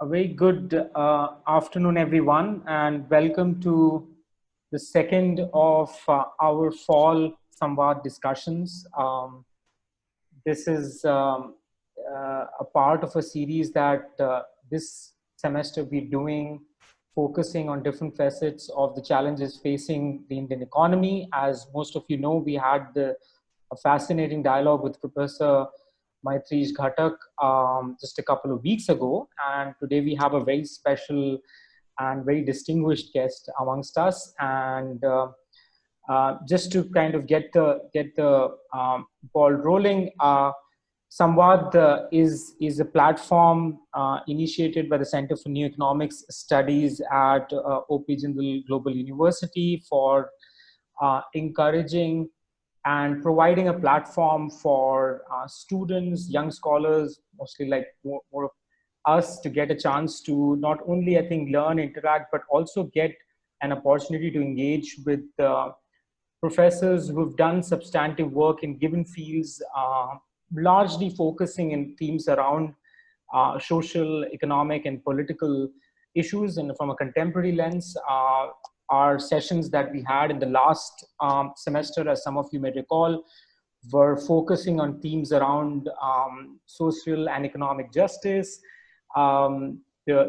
A very good afternoon, everyone, and welcome to the second of our fall Samvad discussions. This is a part of a series that this semester we're doing, focusing on different facets of the challenges facing the Indian economy. As most of you know, we had a fascinating dialogue with Professor Maitreesh Ghatak just a couple of weeks ago. And today we have a very special and very distinguished guest amongst us. And just to kind of get the ball rolling, Samvad is a platform initiated by the Center for New Economics Studies at OP Jindal Global University for encouraging and providing a platform for students, young scholars, mostly like more of us, to get a chance to not only, I think, learn, interact, but also get an opportunity to engage with professors who've done substantive work in given fields, largely focusing in themes around social, economic, and political issues. And from a contemporary lens, our sessions that we had in the last semester, as some of you may recall, were focusing on themes around social and economic justice, the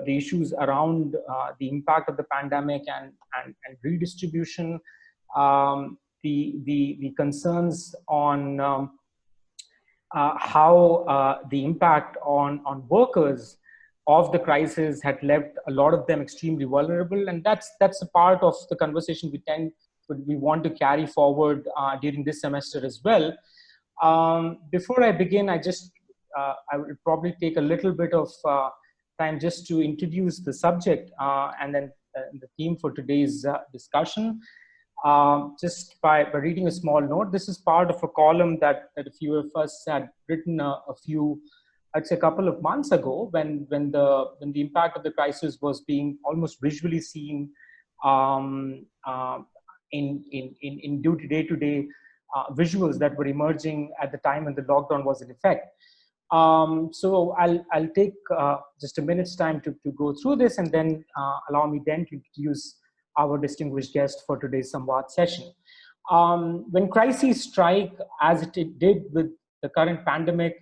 issues around the impact of the pandemic and redistribution, the concerns on how the impact on workers of the crisis had left a lot of them extremely vulnerable. And that's a part of the conversation we want to carry forward during this semester as well. Before I begin, I will probably take a little bit of time just to introduce the subject and then the theme for today's discussion. Just by reading a small note, this is part of a column that a few of us had written I'd say a couple of months ago, when the impact of the crisis was being almost visually seen in day-to-day visuals that were emerging at the time when the lockdown was in effect. So I'll take just a minute's time to go through this, and then allow me then to introduce our distinguished guest for today's Samvad session. When crises strike, as it did with the current pandemic,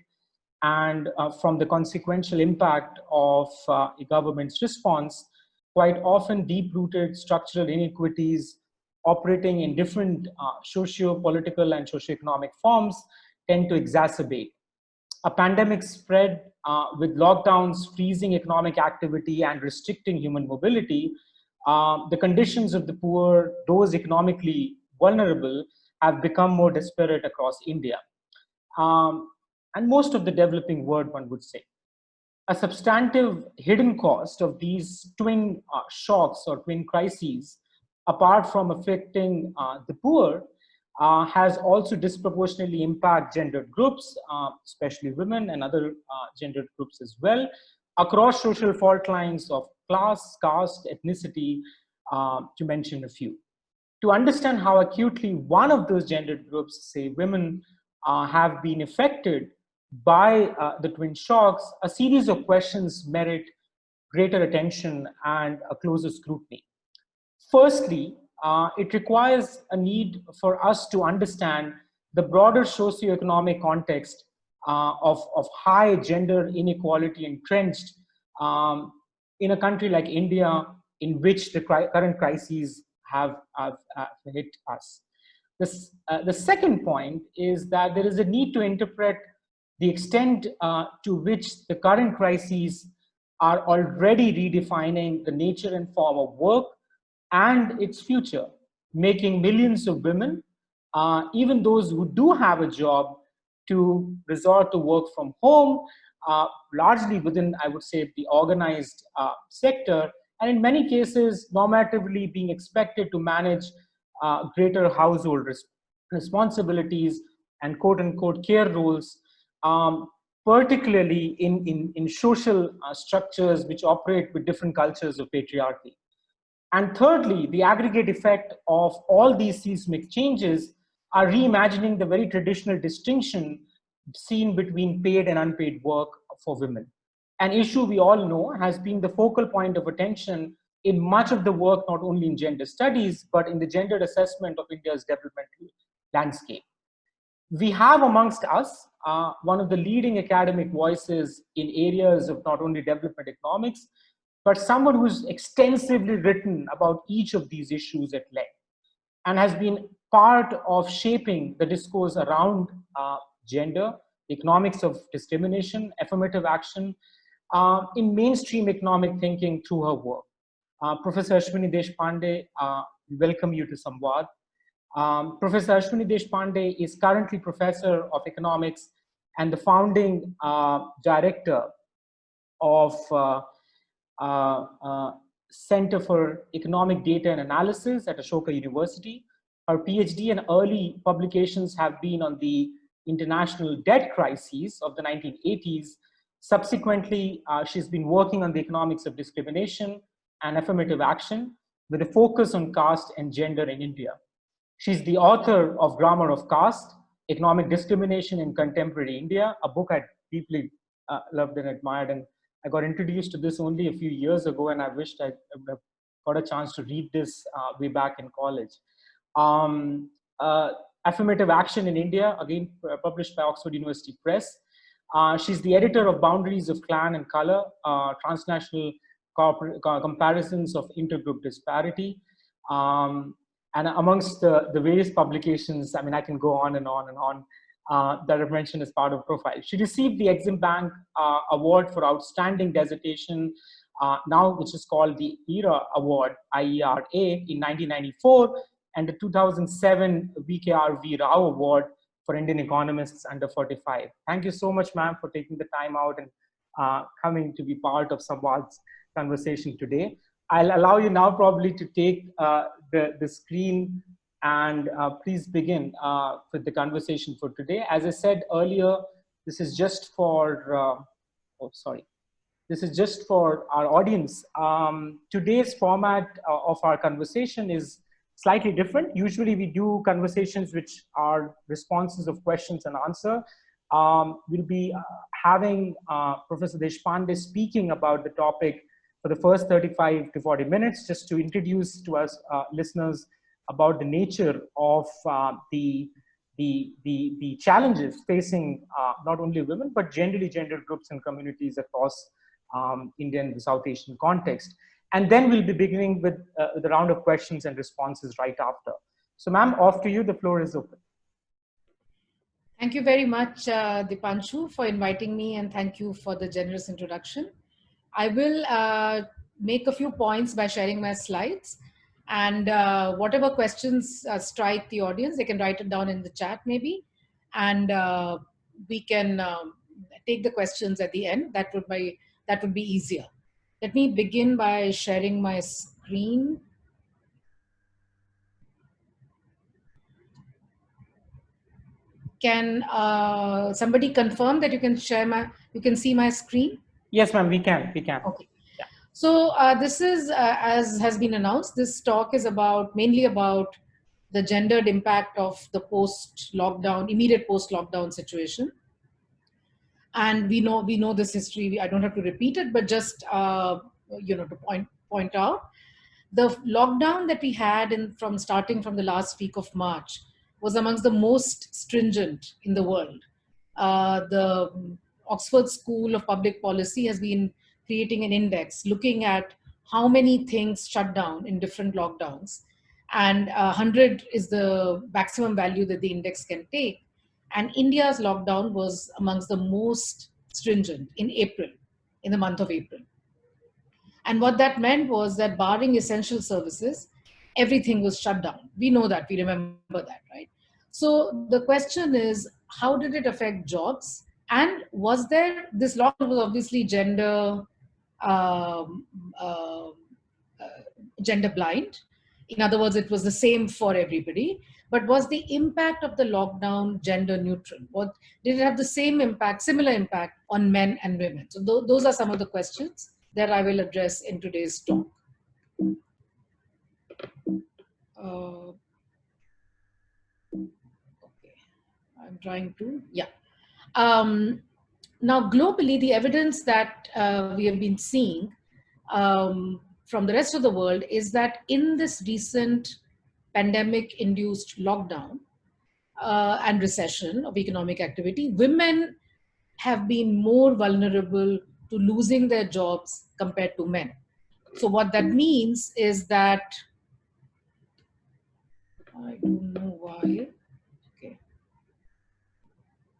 and from the consequential impact of a government's response, quite often deep-rooted structural inequities operating in different socio-political and socio-economic forms tend to exacerbate. A pandemic spread with lockdowns, freezing economic activity, and restricting human mobility, the conditions of the poor, those economically vulnerable, have become more desperate across India. And most of the developing world, one would say. A substantive hidden cost of these twin shocks or twin crises, apart from affecting the poor, has also disproportionately impacted gendered groups, especially women and other gendered groups as well, across social fault lines of class, caste, ethnicity, to mention a few. To understand how acutely one of those gendered groups, say women, have been affected by the twin shocks, a series of questions merit greater attention and a closer scrutiny. Firstly, it requires a need for us to understand the broader socioeconomic context of high gender inequality entrenched in a country like India, in which the current crises have hit us. The second point is that there is a need to interpret the extent to which the current crises are already redefining the nature and form of work and its future, making millions of women, even those who do have a job, to resort to work from home, largely within, I would say, the organized sector, and in many cases, normatively being expected to manage greater household responsibilities and quote-unquote care roles, particularly in social structures which operate with different cultures of patriarchy. And thirdly, the aggregate effect of all these seismic changes are reimagining the very traditional distinction seen between paid and unpaid work for women. an issue we all know has been the focal point of attention in much of the work, not only in gender studies, but in the gendered assessment of India's developmental landscape. We have amongst us one of the leading academic voices in areas of not only development economics, but someone who's extensively written about each of these issues at length and has been part of shaping the discourse around gender, economics of discrimination, affirmative action in mainstream economic thinking through her work. Professor Ashwini Deshpande, we welcome you to Samvad. Professor Ashwini Deshpande is currently Professor of Economics and the founding director of Center for Economic Data and Analysis at Ashoka University. Her PhD and early publications have been on the international debt crises of the 1980s. Subsequently, she's been working on the economics of discrimination and affirmative action with a focus on caste and gender in India. She's the author of Grammar of Caste, Economic Discrimination in Contemporary India, a book I deeply loved and admired. And I got introduced to this only a few years ago, and I wished I would have got a chance to read this way back in college. Affirmative Action in India, again published by Oxford University Press. She's the editor of Boundaries of Clan and Color, Transnational Comparisons of Intergroup Disparity. And amongst the various publications, I mean, I can go on and on and on that I've mentioned as part of profile. She received the Exim Bank Award for Outstanding Dissertation, now which is called the ERA Award, IERA, in 1994, and the 2007 VKR Rao Award for Indian economists under 45. Thank you so much, ma'am, for taking the time out and coming to be part of Samvad's conversation today. I'll allow you now probably to take the screen and please begin with the conversation for today. As I said earlier, this is just for, this is just for our audience. Today's format of our conversation is slightly different. Usually we do conversations which are responses of questions and answer. We'll be having Professor Deshpande speaking about the topic for the first 35 to 40 minutes, just to introduce to us listeners about the nature of the challenges facing not only women, but generally gendered groups and communities across Indian and South Asian context. And then we'll be beginning with the round of questions and responses right after. So ma'am, off to you, the floor is open. Thank you very much, Dipanshu, for inviting me, and thank you for the generous introduction. I will make a few points by sharing my slides, and whatever questions strike the audience, they can write it down in the chat maybe, and we can take the questions at the end. That would be easier. Let me begin by sharing my screen. Can somebody confirm that you can see my screen? Yes, ma'am, we can. Okay. Yeah. So this is, as has been announced, this talk is mainly about the gendered impact of the post-lockdown, immediate post-lockdown situation. And we know this history. I don't have to repeat it, but just to point out, the lockdown that we had starting from the last week of March was amongst the most stringent in the world. The Oxford School of Public Policy has been creating an index looking at how many things shut down in different lockdowns. And 100 is the maximum value that the index can take. And India's lockdown was amongst the most stringent in the month of April. And what that meant was that barring essential services, everything was shut down. We know that, we remember that, right? So the question is, how did it affect jobs? And was there, this lockdown was obviously gender blind. In other words, it was the same for everybody. But was the impact of the lockdown gender neutral? Or did it have the similar impact on men and women? So those are some of the questions that I will address in today's talk. Okay, I'm trying to, yeah. Now, globally, the evidence that we have been seeing from the rest of the world is that in this recent pandemic-induced lockdown and recession of economic activity, women have been more vulnerable to losing their jobs compared to men. So what that means is that, I don't know why. Okay.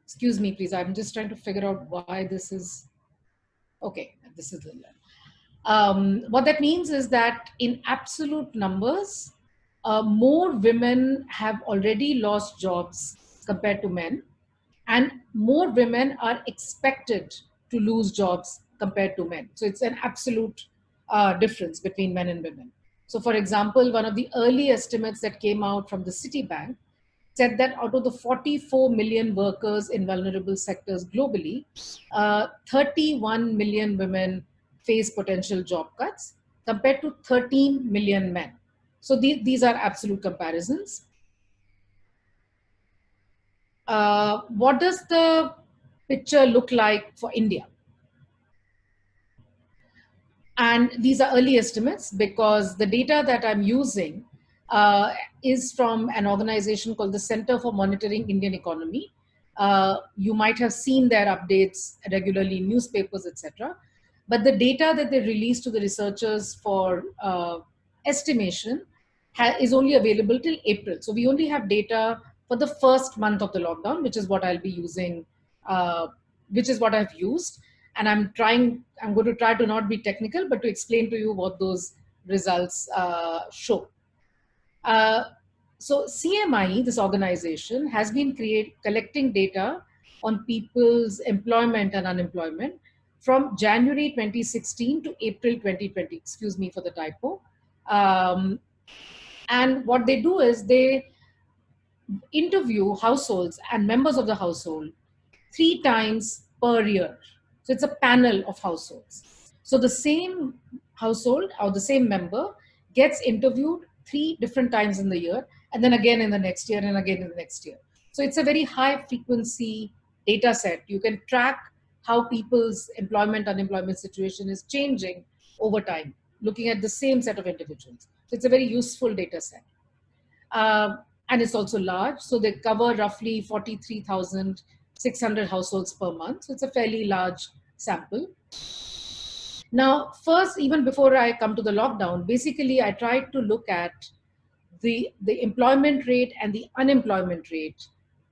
Excuse me, please. I'm just trying to figure out why this is. Okay, this is the. What that means is that in absolute numbers, more women have already lost jobs compared to men, and more women are expected to lose jobs compared to men. So it's an absolute difference between men and women. So, for example, one of the early estimates that came out from the Citibank said that out of the 44 million workers in vulnerable sectors globally, 31 million women face potential job cuts compared to 13 million men. So these are absolute comparisons. What does the picture look like for India? And these are early estimates because the data that I'm using is from an organization called the Center for Monitoring Indian Economy. You might have seen their updates regularly in newspapers, etc. But the data that they release to the researchers for estimation is only available till April. So we only have data for the first month of the lockdown, which is what I'll be using, which is what I've used. And I'm going to try to not be technical, but to explain to you what those results show. So CMIE, this organization, has been collecting data on people's employment and unemployment from January 2016 to April 2020. Excuse me for the typo. And what they do is they interview households and members of the household 3 times per year. So it's a panel of households. So the same household or the same member gets interviewed 3 different times in the year, and then again in the next year and again in the next year. So it's a very high frequency data set. You can track how people's employment, unemployment situation is changing over time, looking at the same set of individuals. So it's a very useful data set. And it's also large. So they cover roughly 43,600 households per month. So it's a fairly large sample. Now, first, even before I come to the lockdown, basically I tried to look at the employment rate and the unemployment rate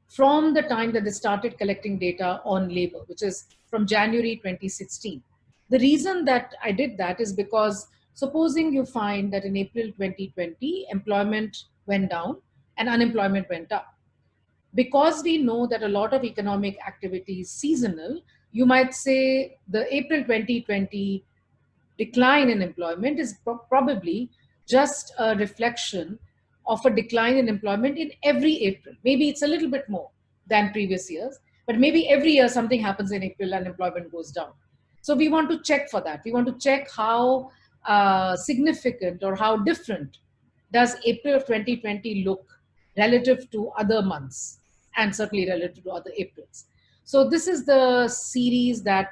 from the time that they started collecting data on labor, which is from January 2016. The reason that I did that is because supposing you find that in April 2020, employment went down and unemployment went up. Because we know that a lot of economic activity is seasonal, you might say the April 2020 decline in employment is probably just a reflection of a decline in employment in every April. Maybe it's a little bit more than previous years, but maybe every year something happens in April and employment goes down. So we want to check for that. We want to check how significant or how different does April of 2020 look relative to other months and certainly relative to other Aprils. So this is the series that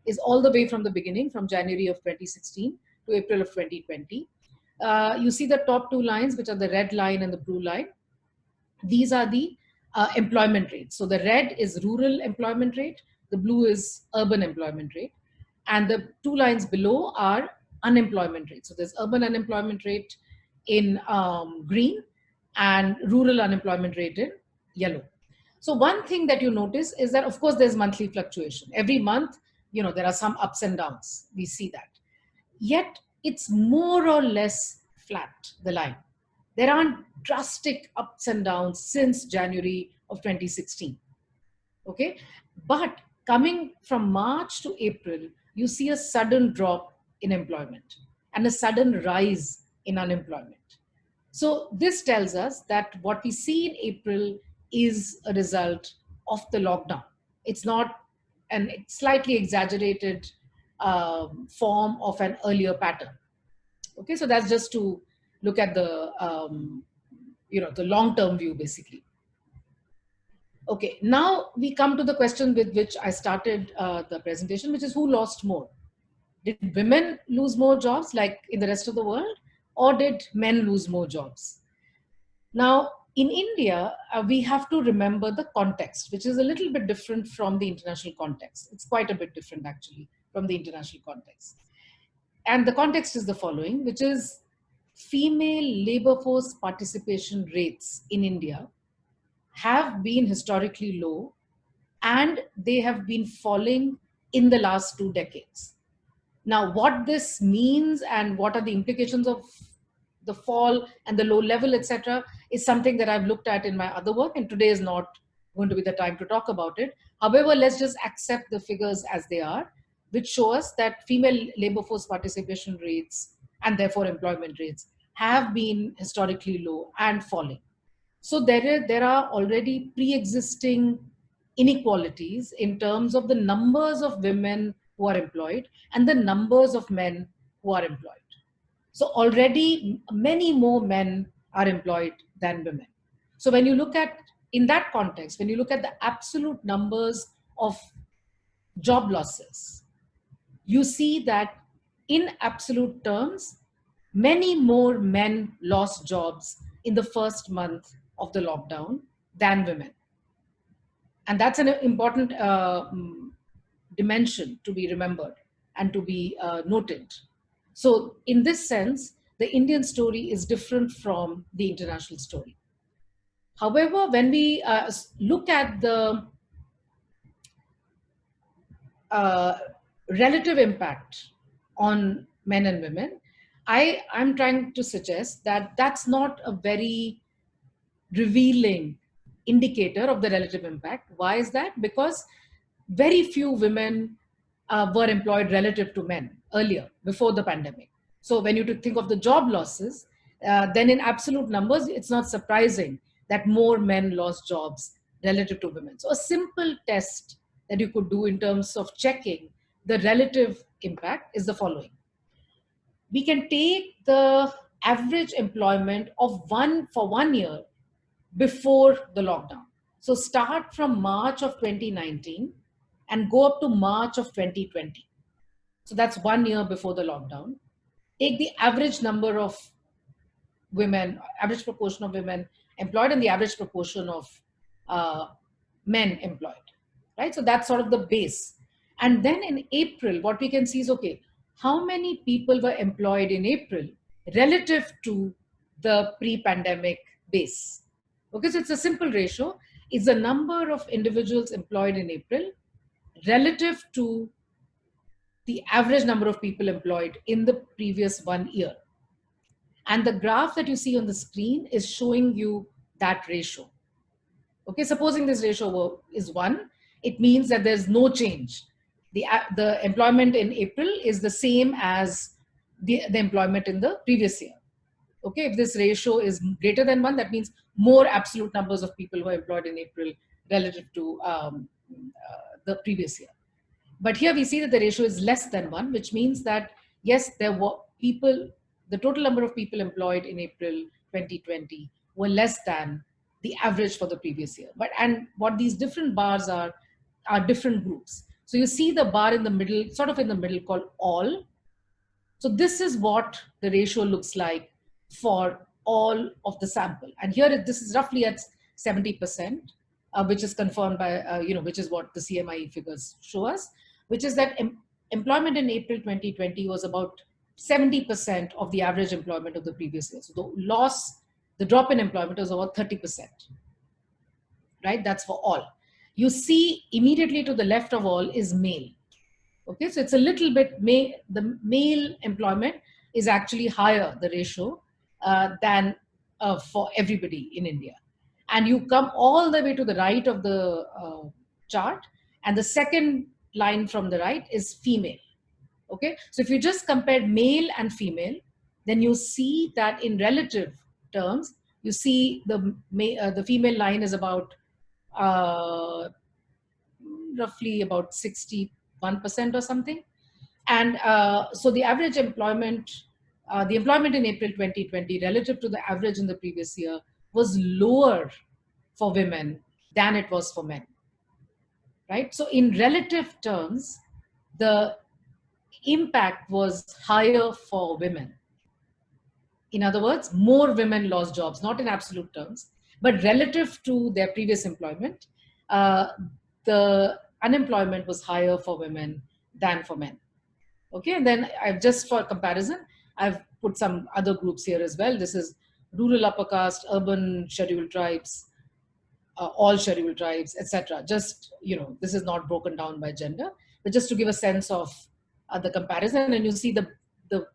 is all the way from the beginning, from January of 2016 to April of 2020. You see the top 2 lines, which are the red line and the blue line. These are the employment rates. So the red is rural employment rate, the blue is urban employment rate, and the 2 lines below are unemployment rate. So there's urban unemployment rate in green and rural unemployment rate in yellow. So one thing that you notice is that, of course, there's monthly fluctuation. Every month, there are some ups and downs. We see that. Yet it's more or less flat, the line. There aren't drastic ups and downs since January of 2016. Okay. But coming from March to April, you see a sudden drop in employment and a sudden rise in unemployment. So this tells us that what we see in April is a result of the lockdown. It's not an slightly exaggerated form of an earlier pattern. Okay, so that's just to look at the the long-term view, basically. Okay, now we come to the question with which I started the presentation, which is who lost more? Did women lose more jobs like in the rest of the world, or did men lose more jobs? Now, in India, we have to remember the context, which is a little bit different from the international context. It's quite a bit different, actually, from the international context. And the context is the following, which is female labor force participation rates in India have been historically low, and they have been falling in the last 2 decades. Now, what this means and what are the implications of the fall and the low level, etc., is something that I've looked at in my other work, and today is not going to be the time to talk about it. However, let's just accept the figures as they are, which show us that female labor force participation rates and therefore employment rates have been historically low and falling. So there are already pre-existing inequalities in terms of the numbers of women who are employed and the numbers of men who are employed. So already many more men are employed than women. So when you look at, in that context, when you look at the absolute numbers of job losses, you see that in absolute terms, many more men lost jobs in the first month of the lockdown than women. And that's an important dimension to be remembered and to be noted. So in this sense, the Indian story is different from the international story. However, when we look at the relative impact on men and women, I'm trying to suggest that that's not a very revealing indicator of the relative impact. Why is that? Because very few women were employed relative to men earlier, before the pandemic. So when you think of the job losses, then in absolute numbers, it's not surprising that more men lost jobs relative to women. So a simple test that you could do in terms of checking the relative impact is the following. We can take the average employment of for 1 year before the lockdown. So start from March of 2019 and go up to March of 2020. So that's 1 year before the lockdown. Take the average number of women, average proportion of women employed and the average proportion of men employed, right? So that's sort of the base. And then in April, what we can see is, okay, how many people were employed in April relative to the pre-pandemic base? Okay, so it's a simple ratio. It's the number of individuals employed in April relative to the average number of people employed in the previous 1 year. And the graph that you see on the screen is showing you that ratio. Okay, supposing this ratio is 1, it means that there's no change. The employment in April is the same as the employment in the previous year. Okay, if this ratio is greater than 1, that means more absolute numbers of people were employed in April relative to the previous year. But here we see that the ratio is less than 1, which means that, yes, there were people, the total number of people employed in April 2020 were less than the average for the previous year. And what these different bars are different groups. So you see the bar in the middle, sort of in the middle, called all. So this is what the ratio looks like for all of the sample. And here, this is roughly at 70%, which is confirmed by, which is what the CMIE figures show us, which is that employment in April 2020 was about 70% of the average employment of the previous year. So the drop in employment was about 30%, right? That's for all. You see immediately to the left of all is male. Okay, so it's a little bit, the male employment is actually higher, the ratio, than for everybody in India. And you come all the way to the right of the chart, and the second line from the right is female. Okay, so if you just compare male and female, then you see that in relative terms, you see the female line is about roughly about 61% or something. And so the average employment, the employment in April 2020 relative to the average in the previous year was lower for women than it was for men, right? So in relative terms, the impact was higher for women. In other words, more women lost jobs, not in absolute terms, but relative to their previous employment, uh, the unemployment was higher for women than for men. Okay, and then I've just for comparison, I've put some other groups here as well. This is rural upper caste, urban scheduled tribes, all scheduled tribes, etc. Just, this is not broken down by gender, but just to give a sense of the comparison. And you see the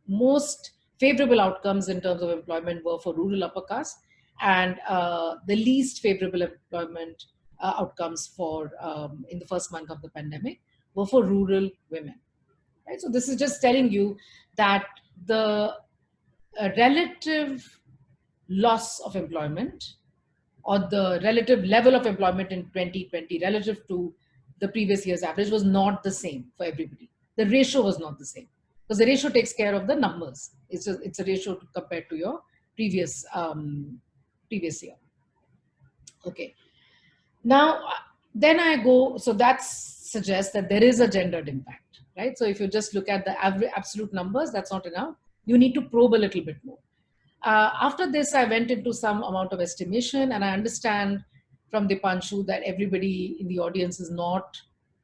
most favorable outcomes in terms of employment were for rural upper caste, and the least favorable employment outcomes for in the first month of the pandemic were for rural women. Right? So this is just telling you that the relative loss of employment, or the relative level of employment in 2020 relative to the previous year's average, was not the same for everybody. The ratio was not the same, because the ratio takes care of the numbers. It's a ratio compared to your previous year. Okay. Now, then I go, so that suggests that there is a gendered impact, right? So if you just look at the average absolute numbers, that's not enough. You need to probe a little bit more. After this, I went into some amount of estimation, and I understand from Dipanshu that everybody in the audience is not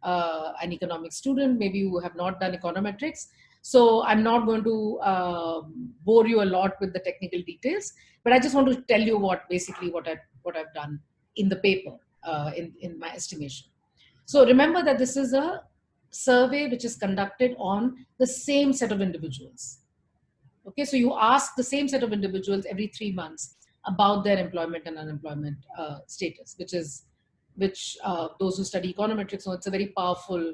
an economics student. Maybe you have not done econometrics. So I'm not going to bore you a lot with the technical details, but I just want to tell you what I've done in the paper, in my estimation. So remember that this is a survey which is conducted on the same set of individuals. Okay, so you ask the same set of individuals every 3 months about their employment and unemployment status, which those who study econometrics know it's a very powerful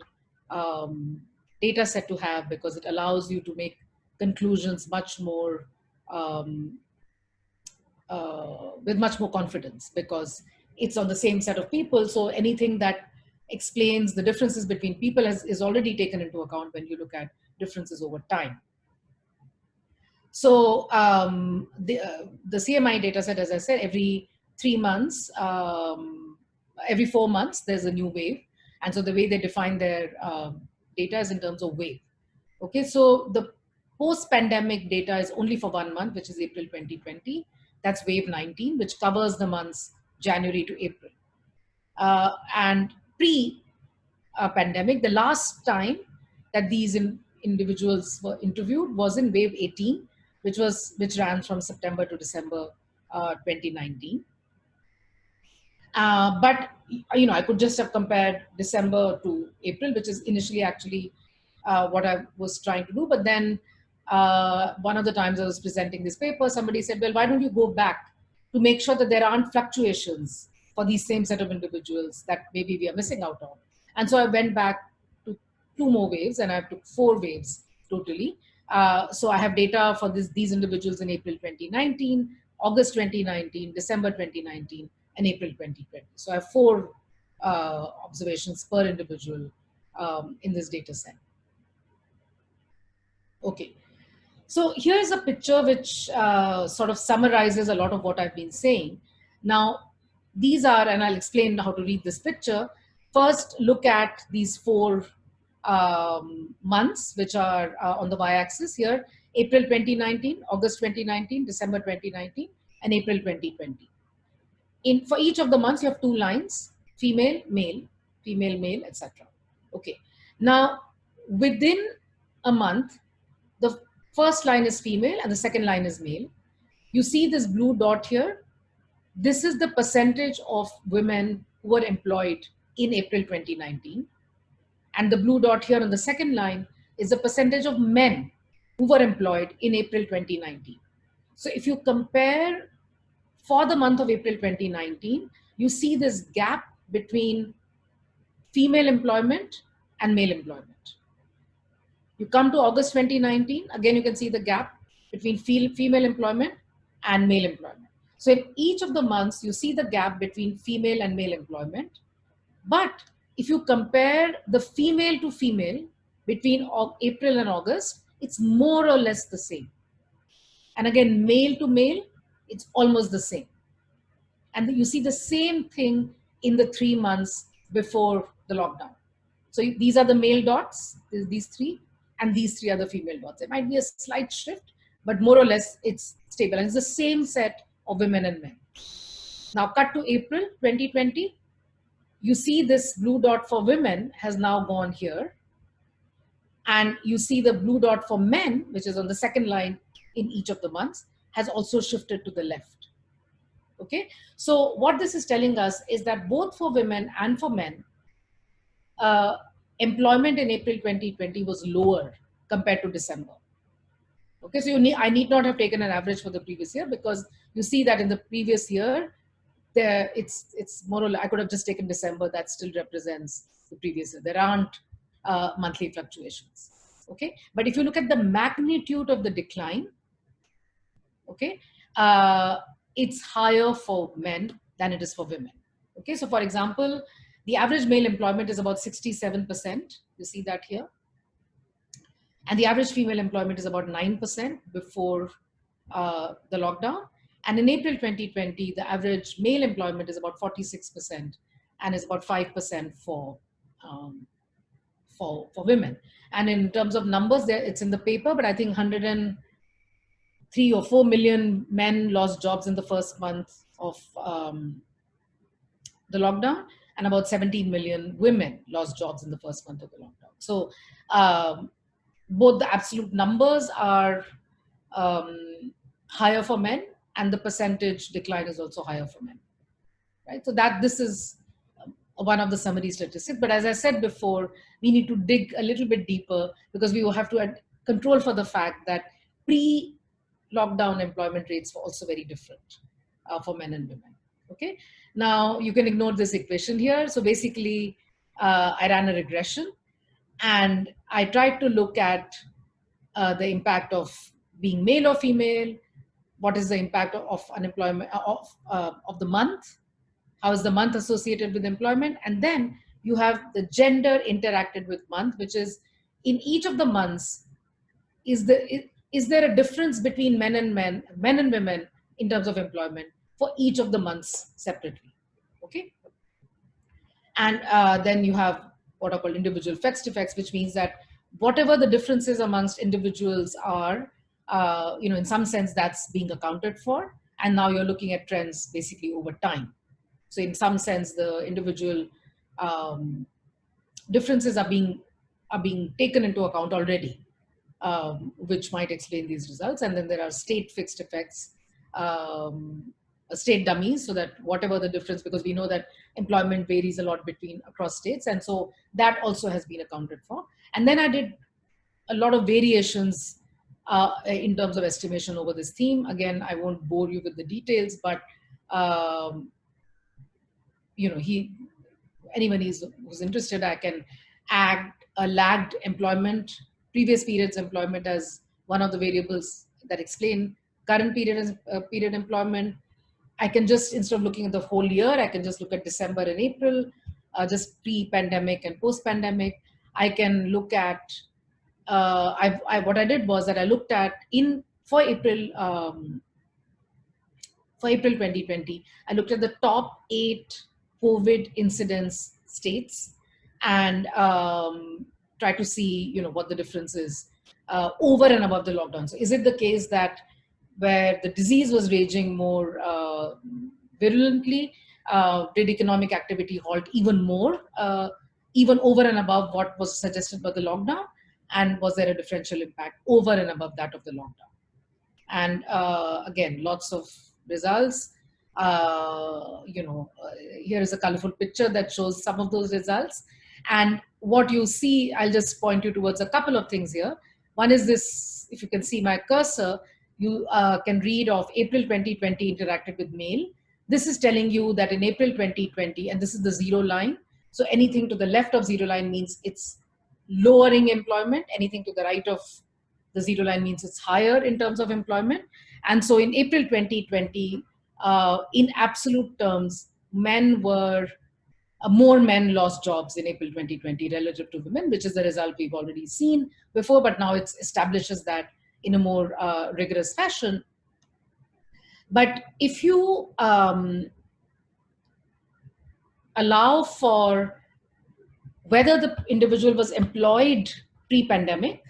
data set to have, because it allows you to make conclusions much more with much more confidence, because it's on the same set of people. So anything that explains the differences between people is already taken into account when you look at differences over time. So the CMI data set, as I said, every 3 months, every 4 months, there's a new wave. And so the way they define their data is in terms of wave. Okay, so the post-pandemic data is only for 1 month, which is April 2020. That's wave 19, which covers the months January to April. And pre-pandemic, the last time that these individuals were interviewed was in wave 18, which ran from September to December 2019. But I could just have compared December to April, which is initially actually what I was trying to do. But then one of the times I was presenting this paper, somebody said, well, why don't you go back to make sure that there aren't fluctuations for these same set of individuals that maybe we are missing out on. And so I went back to 2 more waves, and I took 4 waves totally. So I have data for these individuals in April 2019, August 2019, December 2019, and April 2020. So I have 4 observations per individual in this data set. Okay. So here's a picture which sort of summarizes a lot of what I've been saying. Now, these are, and I'll explain how to read this picture. First, look at these 4 months, which are on the y-axis here: April 2019, August 2019, December 2019, and April 2020. For each of the months, you have 2 lines: female, male, etc. Okay. Now, within a month, the first line is female and the second line is male. You see this blue dot here. This is the percentage of women who were employed in April 2019. And the blue dot here on the second line is the percentage of men who were employed in April 2019. So if you compare for the month of April 2019, you see this gap between female employment and male employment. You come to August 2019, again you can see the gap between female employment and male employment. So in each of the months, you see the gap between female and male employment. But if you compare the female to female between April and August, it's more or less the same. And again, male to male, it's almost the same. And you see the same thing in the 3 months before the lockdown. So these are the male dots, these three, and these three are the female dots. There might be a slight shift, but more or less it's stable. And it's the same set of women and men. Now cut to April 2020. You see this blue dot for women has now gone here. And you see the blue dot for men, which is on the second line in each of the months, has also shifted to the left. Okay. So what this is telling us is that both for women and for men, employment in April 2020 was lower compared to December. Okay, so I need not have taken an average for the previous year, because you see that in the previous year, it's more or less, I could have just taken December, that still represents the previous year. There aren't monthly fluctuations. Okay, but if you look at the magnitude of the decline, okay, it's higher for men than it is for women. Okay, so for example, the average male employment is about 67%. You see that here. And the average female employment is about 9% before the lockdown. And in April 2020, the average male employment is about 46% and is about 5% for women. And in terms of numbers, there it's in the paper, but I think 103 or 4 million men lost jobs in the first month of the lockdown, and about 17 million women lost jobs in the first month of the lockdown. So both the absolute numbers are higher for men, and the percentage decline is also higher for men, right? So this is one of the summary statistics. But as I said before, we need to dig a little bit deeper, because we will have to control for the fact that pre-lockdown employment rates were also very different for men and women. Okay. Now you can ignore this equation here. So basically, I ran a regression, and I tried to look at the impact of being male or female. What is the impact of unemployment of the month? How is the month associated with employment? And then you have the gender interacted with month, which is in each of the months, is there a difference between men and women in terms of employment for each of the months separately? Okay. And then you have what are called individual fixed effects, which means that whatever the differences amongst individuals are, in some sense that's being accounted for. And now you're looking at trends basically over time. So in some sense, the individual differences are being taken into account already, which might explain these results. And then there are state fixed effects, state dummies, so that whatever the difference, because we know that employment varies a lot across states, and so that also has been accounted for. And then I did a lot of variations in terms of estimation over this theme. Again, I won't bore you with the details, but anyone who's interested, I can add a lagged employment, previous periods employment as one of the variables that explain current period employment. I can just, instead of looking at the whole year, I can just look at December and April, just pre-pandemic and post-pandemic. I can look at, what I did was that I looked at for April 2020, I looked at the top 8 COVID incidence states and try to see, what the difference is over and above the lockdown. So is it the case that where the disease was raging more virulently, did economic activity halt even more, even over and above what was suggested by the lockdown? And was there a differential impact over and above that of the lockdown? And again, lots of results. Here is a colorful picture that shows some of those results. And what you see, I'll just point you towards a couple of things here. One is this, if you can see my cursor, you can read of April 2020 interacted with male. This is telling you that in April 2020, and this is the zero line. So anything to the left of zero line means it's lowering employment. Anything to the right of the zero line means it's higher in terms of employment. And so in April 2020, in absolute terms, more men lost jobs in April 2020 relative to women, which is the result we've already seen before, but now it establishes that in a more rigorous fashion. But if you allow for whether the individual was employed pre-pandemic.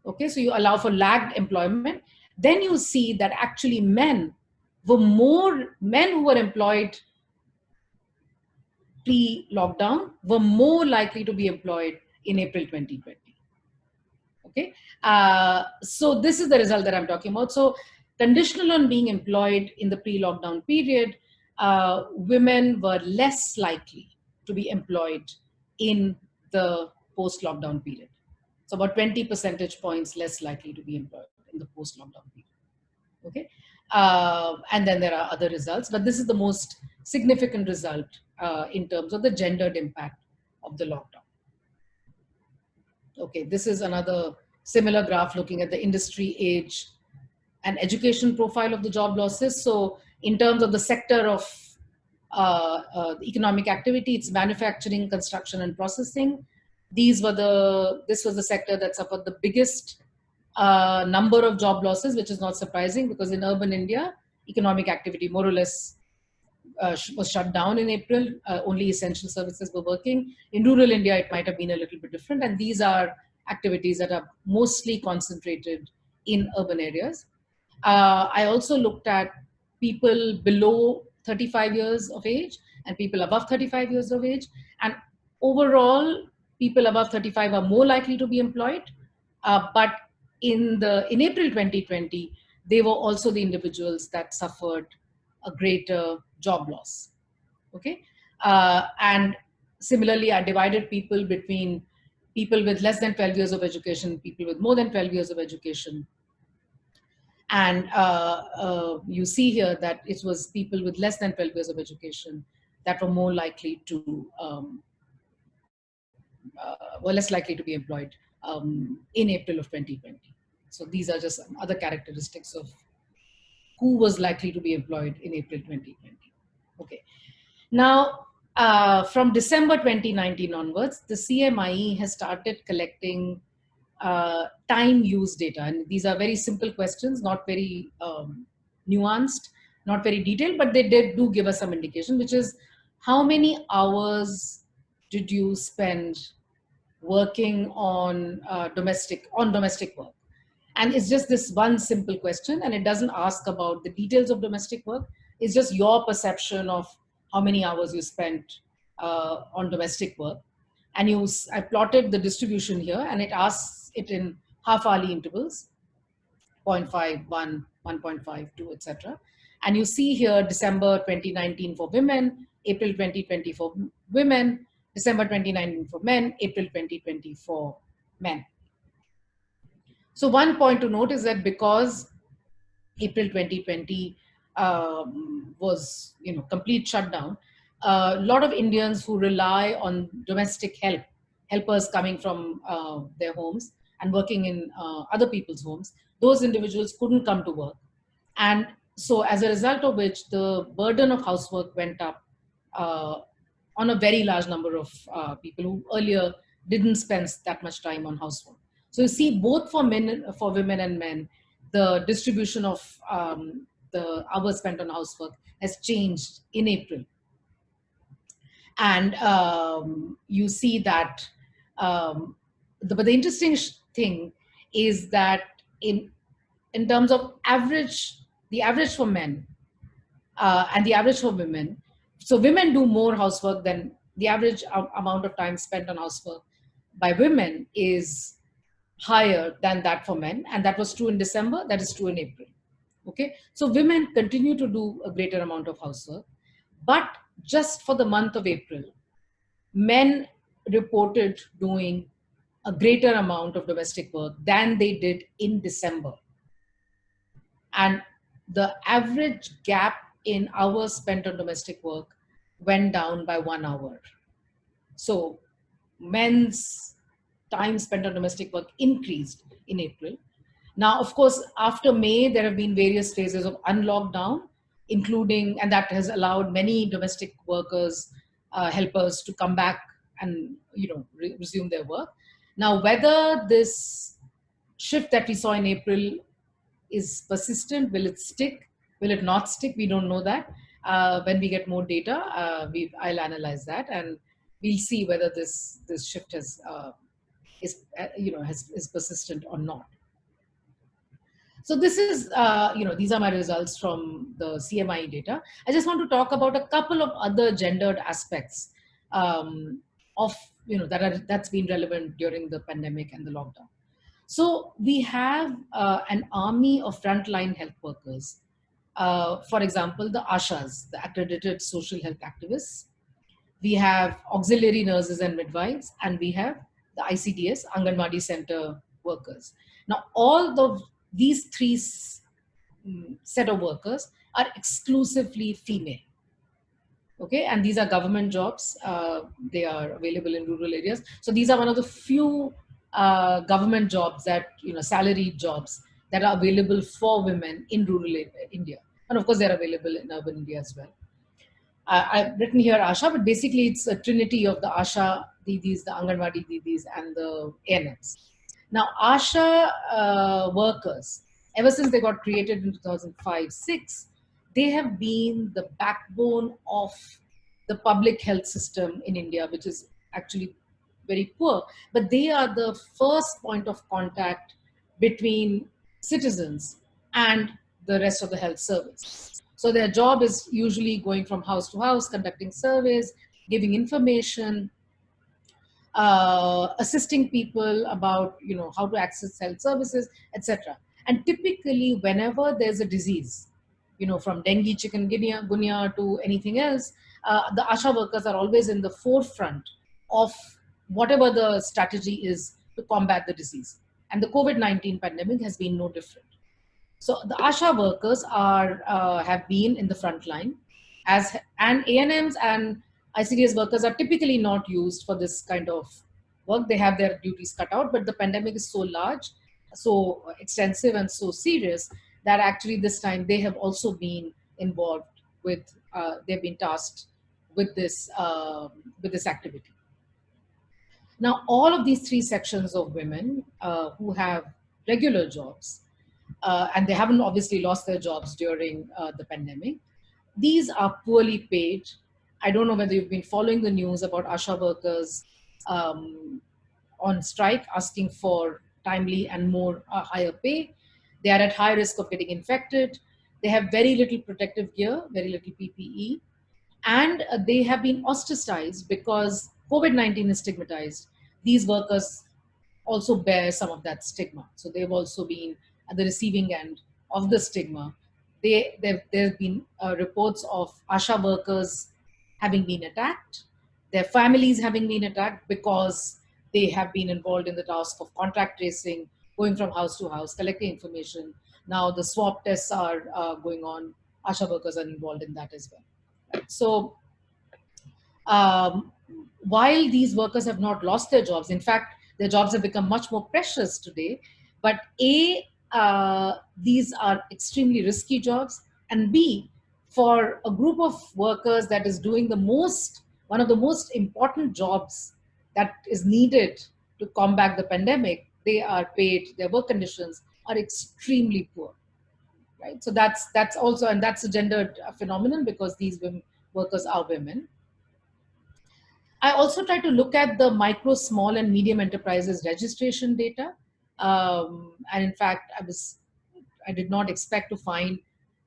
Okay, so you allow for lagged employment. Then you see that actually men who were employed pre-lockdown were more likely to be employed in April 2020. Okay, so this is the result that I'm talking about. So conditional on being employed in the pre-lockdown period, women were less likely to be employed in the post-lockdown period. So about 20 percentage points less likely to be employed in the post-lockdown period. Okay, and then there are other results, but this is the most significant result in terms of the gendered impact of the lockdown. Okay, this is another similar graph looking at the industry, age, and education profile of the job losses. So in terms of the sector of the economic activity, it's manufacturing, construction, and processing. This was the sector that suffered the biggest number of job losses, which is not surprising because in urban India, economic activity more or less was shut down in April. Only essential services were working. In rural India, it might have been a little bit different. And these are activities that are mostly concentrated in urban areas. I also looked at people below 35 years of age and people above 35 years of age. And overall, people above 35 are more likely to be employed. But in April 2020, they were also the individuals that suffered a greater job loss. Okay, and similarly, I divided people between people with less than 12 years of education, people with more than 12 years of education. And you see here that it was people with less than 12 years of education that were more likely to, were less likely to be employed in April of 2020. So these are just other characteristics of who was likely to be employed in April 2020. Okay. Now, from December 2019 onwards, the CMIE has started collecting time use data. And these are very simple questions, not very nuanced, not very detailed, but they do give us some indication, which is how many hours did you spend working on domestic work? And it's just this one simple question, and it doesn't ask about the details of domestic work. It's just your perception of how many hours you spent on domestic work. And I plotted the distribution here, and it asks it in half-hourly intervals, 0.5, 1, 1.5, 2, etc. And you see here December 2019 for women, April 2020 for women, December 2019 for men, April 2020 for men. So one point to note is that because April 2020 was complete shutdown, a lot of Indians who rely on domestic helpers coming from their homes and working in other people's homes, those individuals couldn't come to work. And so as a result of which, the burden of housework went up on a very large number of people who earlier didn't spend that much time on housework. So you see, both for women and men, the distribution of the hours spent on housework has changed in April. And you see that, but the interesting thing is that in terms of the average for men and the average for women, so women do more housework than the average amount of time spent on housework by women is higher than that for men. And that was true in December, that is true in April. Okay, so women continue to do a greater amount of housework, but just for the month of April, men reported doing a greater amount of domestic work than they did in December. And the average gap in hours spent on domestic work went down by 1 hour. So men's time spent on domestic work increased in April. Now, of course, after May, there have been various phases of unlockdown, including, and that has allowed many domestic workers, helpers to come back and resume their work. Now, whether this shift that we saw in April is persistent, will it stick, will it not stick, we don't know that. When we get more data, I'll analyze that, and we'll see whether this shift is persistent or not. So this is, these are my results from the CMI data. I just want to talk about a couple of other gendered aspects of, that's been relevant during the pandemic and the lockdown. So we have an army of frontline health workers. For example, the ASHAs, the accredited social health activists. We have auxiliary nurses and midwives, and we have the ICDS, Anganwadi Center workers. Now, these three set of workers are exclusively female. Okay, and these are government jobs. They are available in rural areas. So these are one of the few government jobs that, salaried jobs that are available for women in rural India. And of course, they're available in urban India as well. I've written here ASHA, but basically it's a trinity of the ASHA Didis, the Anganwadi Didis, and the ANMs. Now, ASHA workers, ever since they got created in 2005-06, they have been the backbone of the public health system in India, which is actually very poor. But they are the first point of contact between citizens and the rest of the health service. So their job is usually going from house to house, conducting surveys, giving information, assisting people about, how to access health services, etc. And typically, whenever there's a disease, from dengue, chikungunya to anything else, the ASHA workers are always in the forefront of whatever the strategy is to combat the disease. And the COVID-19 pandemic has been no different. So the ASHA workers have been in the front line, and ANMs and ICDS workers are typically not used for this kind of work. They have their duties cut out, but the pandemic is so large, so extensive, and so serious that actually this time they have also been involved with, they've been tasked with this activity. Now, all of these three sections of women who have regular jobs, and they haven't obviously lost their jobs during the pandemic, these are poorly paid. I don't know whether you've been following the news about ASHA workers on strike, asking for timely and more higher pay. They are at high risk of getting infected. They have very little protective gear, very little PPE, and they have been ostracized because COVID-19 is stigmatized. These workers also bear some of that stigma. So they've also been at the receiving end of the stigma. There have been reports of ASHA workers having been attacked, their families having been attacked because they have been involved in the task of contact tracing, going from house to house, collecting information. Now the swab tests are going on. ASHA workers are involved in that as well. Right? So while these workers have not lost their jobs, in fact, their jobs have become much more precious today, but these are extremely risky jobs, and B, for a group of workers that is doing one of the most important jobs that is needed to combat the pandemic, they are paid, their work conditions are extremely poor, right? So that's also, and that's a gendered phenomenon because these workers are women. I also try to look at the micro, small, and medium enterprises registration data. And in fact, I did not expect to find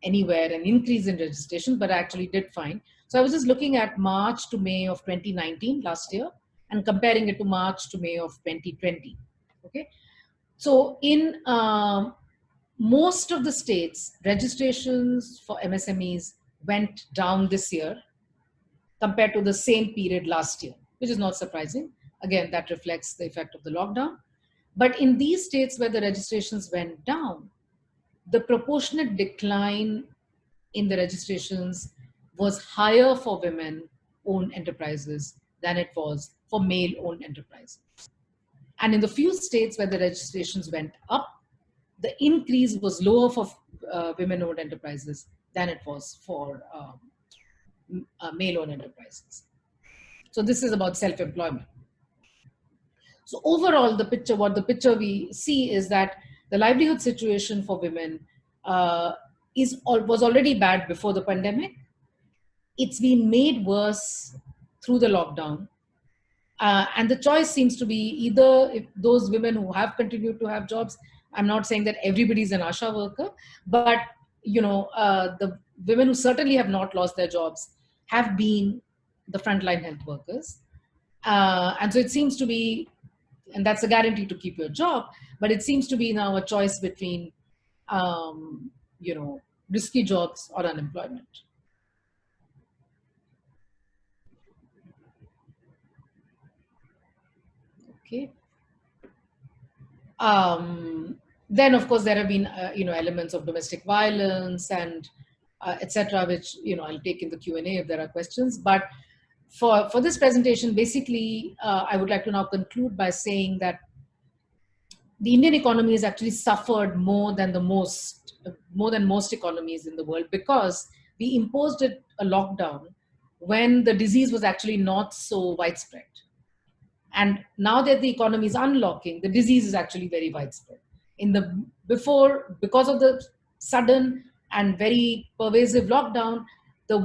anywhere an increase in registration, but I actually did find. So I was just looking at March to May of 2019, last year, and comparing it to March to May of 2020. Okay. So in most of the states, registrations for MSMEs went down this year compared to the same period last year, which is not surprising. Again, that reflects the effect of the lockdown. But in these states where the registrations went down, the proportionate decline in the registrations was higher for women-owned enterprises than it was for male-owned enterprises. And in the few states where the registrations went up, the increase was lower for women-owned enterprises than it was for male-owned enterprises. So this is about self-employment. So overall, what the picture we see is that the livelihood situation for women was already bad before the pandemic, it's been made worse through the lockdown. And the choice seems to be either if those women who have continued to have jobs. I'm not saying that everybody's an ASHA worker, but the women who certainly have not lost their jobs have been the frontline health workers. And so it seems to be, and that's a guarantee to keep your job, but it seems to be now a choice between, um, risky jobs or unemployment. Okay. Then of course there have been elements of domestic violence and etc., which I'll take in the Q&A if there are questions. But for this presentation, basically I would like to now conclude by saying that the Indian economy has actually suffered more than most economies in the world, because we imposed a lockdown when the disease was actually not so widespread. And now that the economy is unlocking, the disease is actually very widespread. Because of the sudden and very pervasive lockdown, a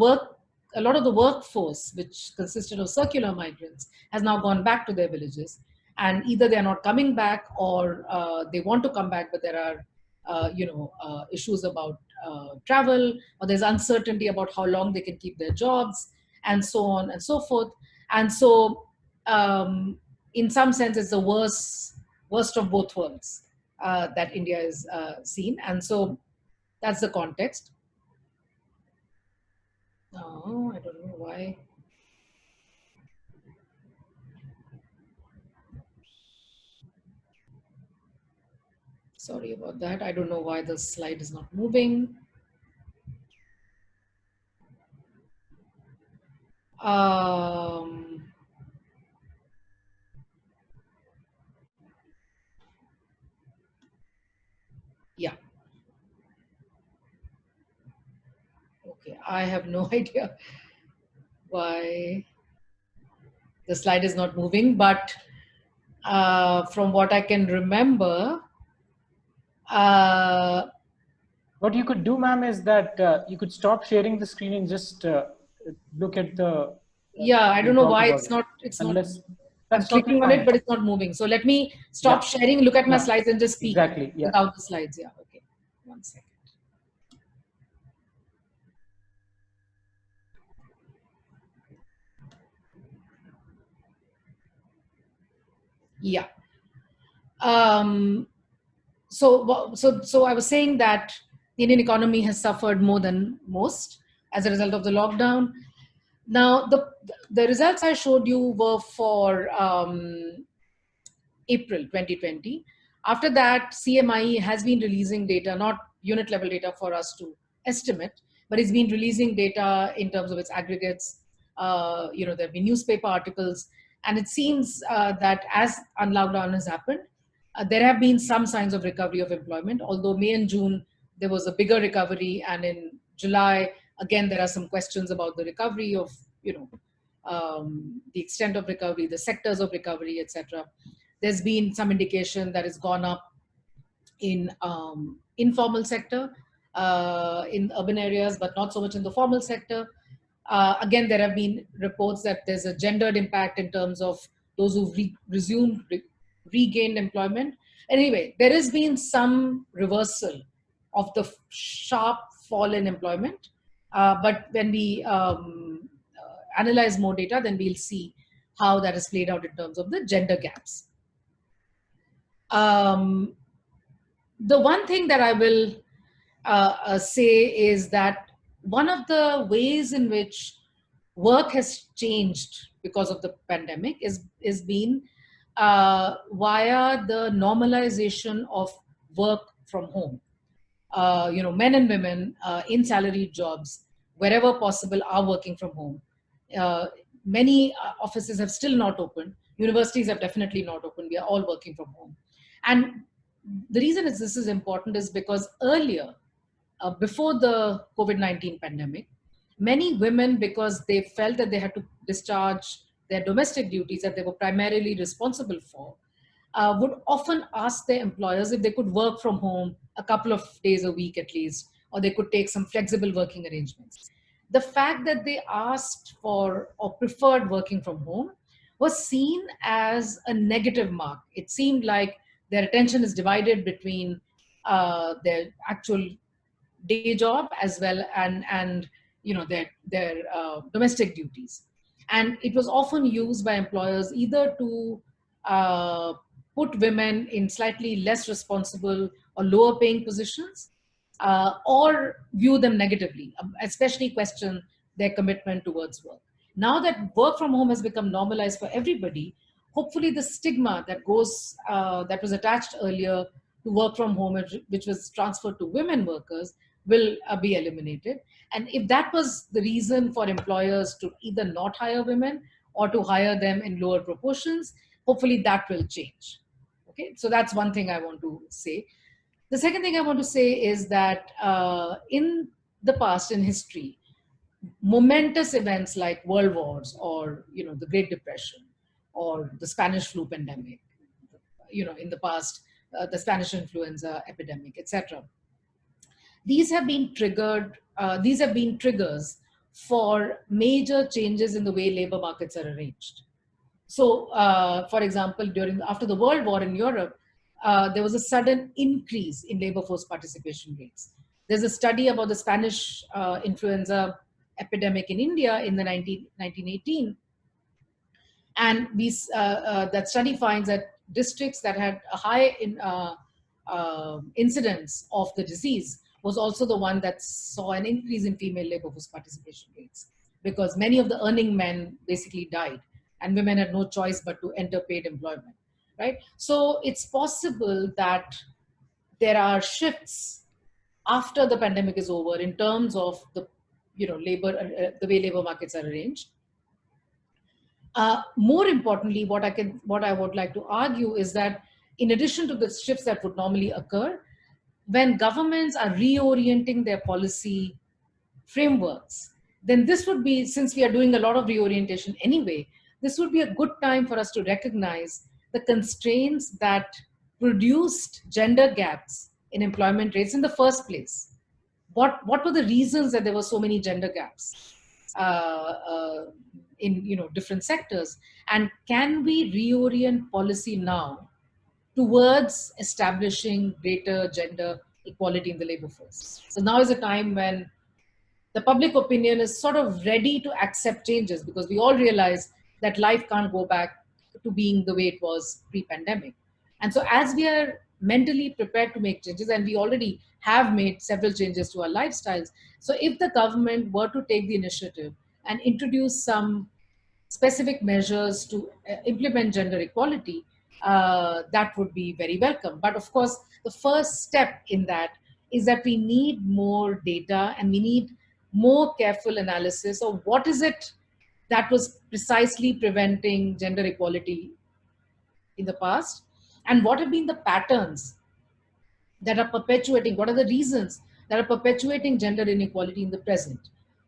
lot of the workforce, which consisted of circular migrants, has now gone back to their villages. And either they are not coming back, or they want to come back, but there are issues about travel, or there's uncertainty about how long they can keep their jobs, and so on and so forth. And so in some sense, it's the worst of both worlds that India is seen. And so that's the context. Oh, I don't know why. Sorry about that. I don't know why the slide is not moving. Yeah. Okay, I have no idea why the slide is not moving, but from what I can remember, what you could do, ma'am, is that you could stop sharing the screen and just look at the. Yeah, I don't know why it's not. I'm clicking on it, but it's not moving. So let me stop sharing, look at my slides, and just speak without the slides. Yeah, okay. 1 second. Yeah. So I was saying that the Indian economy has suffered more than most as a result of the lockdown. Now, the results I showed you were for April 2020. After that, CMIE has been releasing data, not unit level data for us to estimate, but it's been releasing data in terms of its aggregates. There have been newspaper articles, and it seems that as lockdown has happened, there have been some signs of recovery of employment, although May and June, there was a bigger recovery. And in July, again, there are some questions about the recovery of, the extent of recovery, the sectors of recovery, etc. There's been some indication that it's gone up in informal sector, in urban areas, but not so much in the formal sector. Again, there have been reports that there's a gendered impact in terms of those who've regained employment. Anyway, there has been some reversal of the sharp fall in employment. But when we analyze more data, then we'll see how that is played out in terms of the gender gaps. The one thing that I will say is that one of the ways in which work has changed because of the pandemic is been via the normalization of work from home. Men and women in salaried jobs, wherever possible, are working from home. Many offices have still not opened. Universities have definitely not opened. We are all working from home. And the reason this is important is because earlier, before the COVID-19 pandemic, many women, because they felt that they had to discharge their domestic duties that they were primarily responsible for, would often ask their employers if they could work from home a couple of days a week at least, or they could take some flexible working arrangements. the fact that they asked for or preferred working from home was seen as a negative mark. It seemed like their attention is divided between their actual day job as well and their domestic duties, and it was often used by employers either to uh, put women in slightly less responsible or lower paying positions, or view them negatively, especially question their commitment towards work. Now that work from home has become normalized for everybody, hopefully the stigma that was attached earlier to work from home, which was transferred to women workers, will be eliminated. And if that was the reason for employers to either not hire women or to hire them in lower proportions, hopefully that will change. Okay, so that's one thing I want to say. The second thing I want to say is that in the past, in history, momentous events like world wars or the Great Depression or the Spanish flu pandemic, in the past, the Spanish influenza epidemic, etc. These have been triggered. These have been triggers for major changes in the way labor markets are arranged. So, for example, after the World War in Europe, there was a sudden increase in labor force participation rates. There's a study about the Spanish influenza epidemic in India in the 1918, and that study finds that districts that had a high incidence of the disease was also the one that saw an increase in female labor force participation rates, because many of the earning men basically died and women had no choice but to enter paid employment, right? So it's possible that there are shifts after the pandemic is over in terms of the the way labor markets are arranged. More importantly, what I would like to argue is that in addition to the shifts that would normally occur, when governments are reorienting their policy frameworks, then this would be, since we are doing a lot of reorientation anyway, this would be a good time for us to recognize the constraints that produced gender gaps in employment rates in the first place. What were the reasons that there were so many gender gaps in different sectors, and can we reorient policy now towards establishing greater gender equality in the labor force? So now is a time when the public opinion is sort of ready to accept changes, because we all realize that life can't go back to being the way it was pre-pandemic. And so as we are mentally prepared to make changes, and we already have made several changes to our lifestyles, so if the government were to take the initiative and introduce some specific measures to implement gender equality, that would be very welcome. But of course, the first step in that is that we need more data, and we need more careful analysis of what is it that was precisely preventing gender equality in the past, and what have been the patterns that are perpetuating, what are the reasons that are perpetuating gender inequality in the present.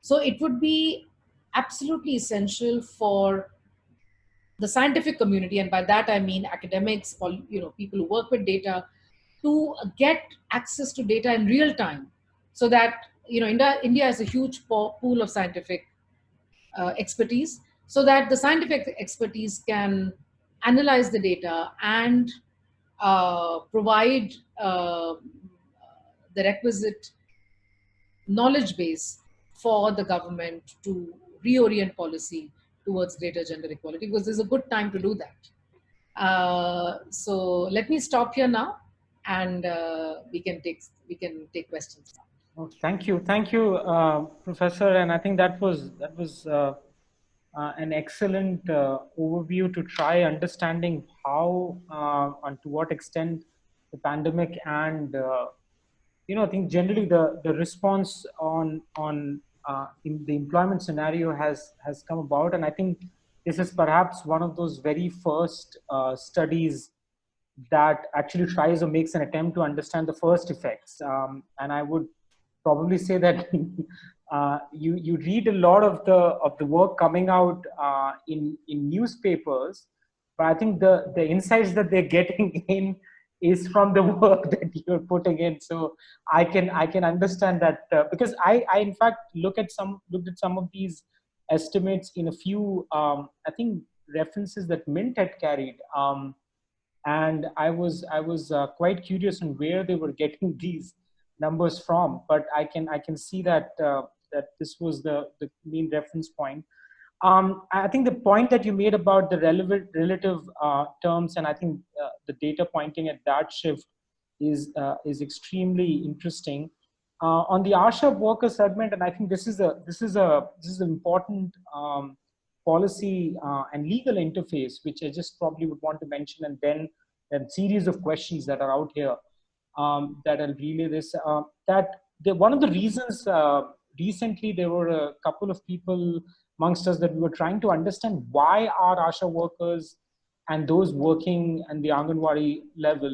So it would be absolutely essential for the scientific community, and by that I mean academics, people who work with data, to get access to data in real time, so that India has a huge pool of scientific expertise, so that the scientific expertise can analyze the data and provide the requisite knowledge base for the government to reorient policy towards greater gender equality, because there's a good time to do that. So let me stop here now, and we can take questions now. Oh, thank you, Professor. And I think that was an excellent overview to try understanding how and to what extent the pandemic and I think generally the response on in the employment scenario has come about. And I think this is perhaps one of those very first studies that actually tries or makes an attempt to understand the first effects. And I would probably say that you read a lot of the work coming out in newspapers, but I think the insights that they're getting in is from the work that you're putting in. So I can understand that, because I in fact looked at some of these estimates in a few, I think, references that Mint had carried, and I was quite curious on where they were getting these numbers from. But I can see that that this was the main reference point. I think the point that you made about the relevant relative terms, and I think the data pointing at that shift is extremely interesting. On the ASHA worker segment, and I think this is an important policy and legal interface, which I just probably would want to mention, and then a series of questions that are out here that I'll relay this. One of the reasons recently there were a couple of people amongst us that we were trying to understand why are ASHA workers and those working at the Anganwadi level,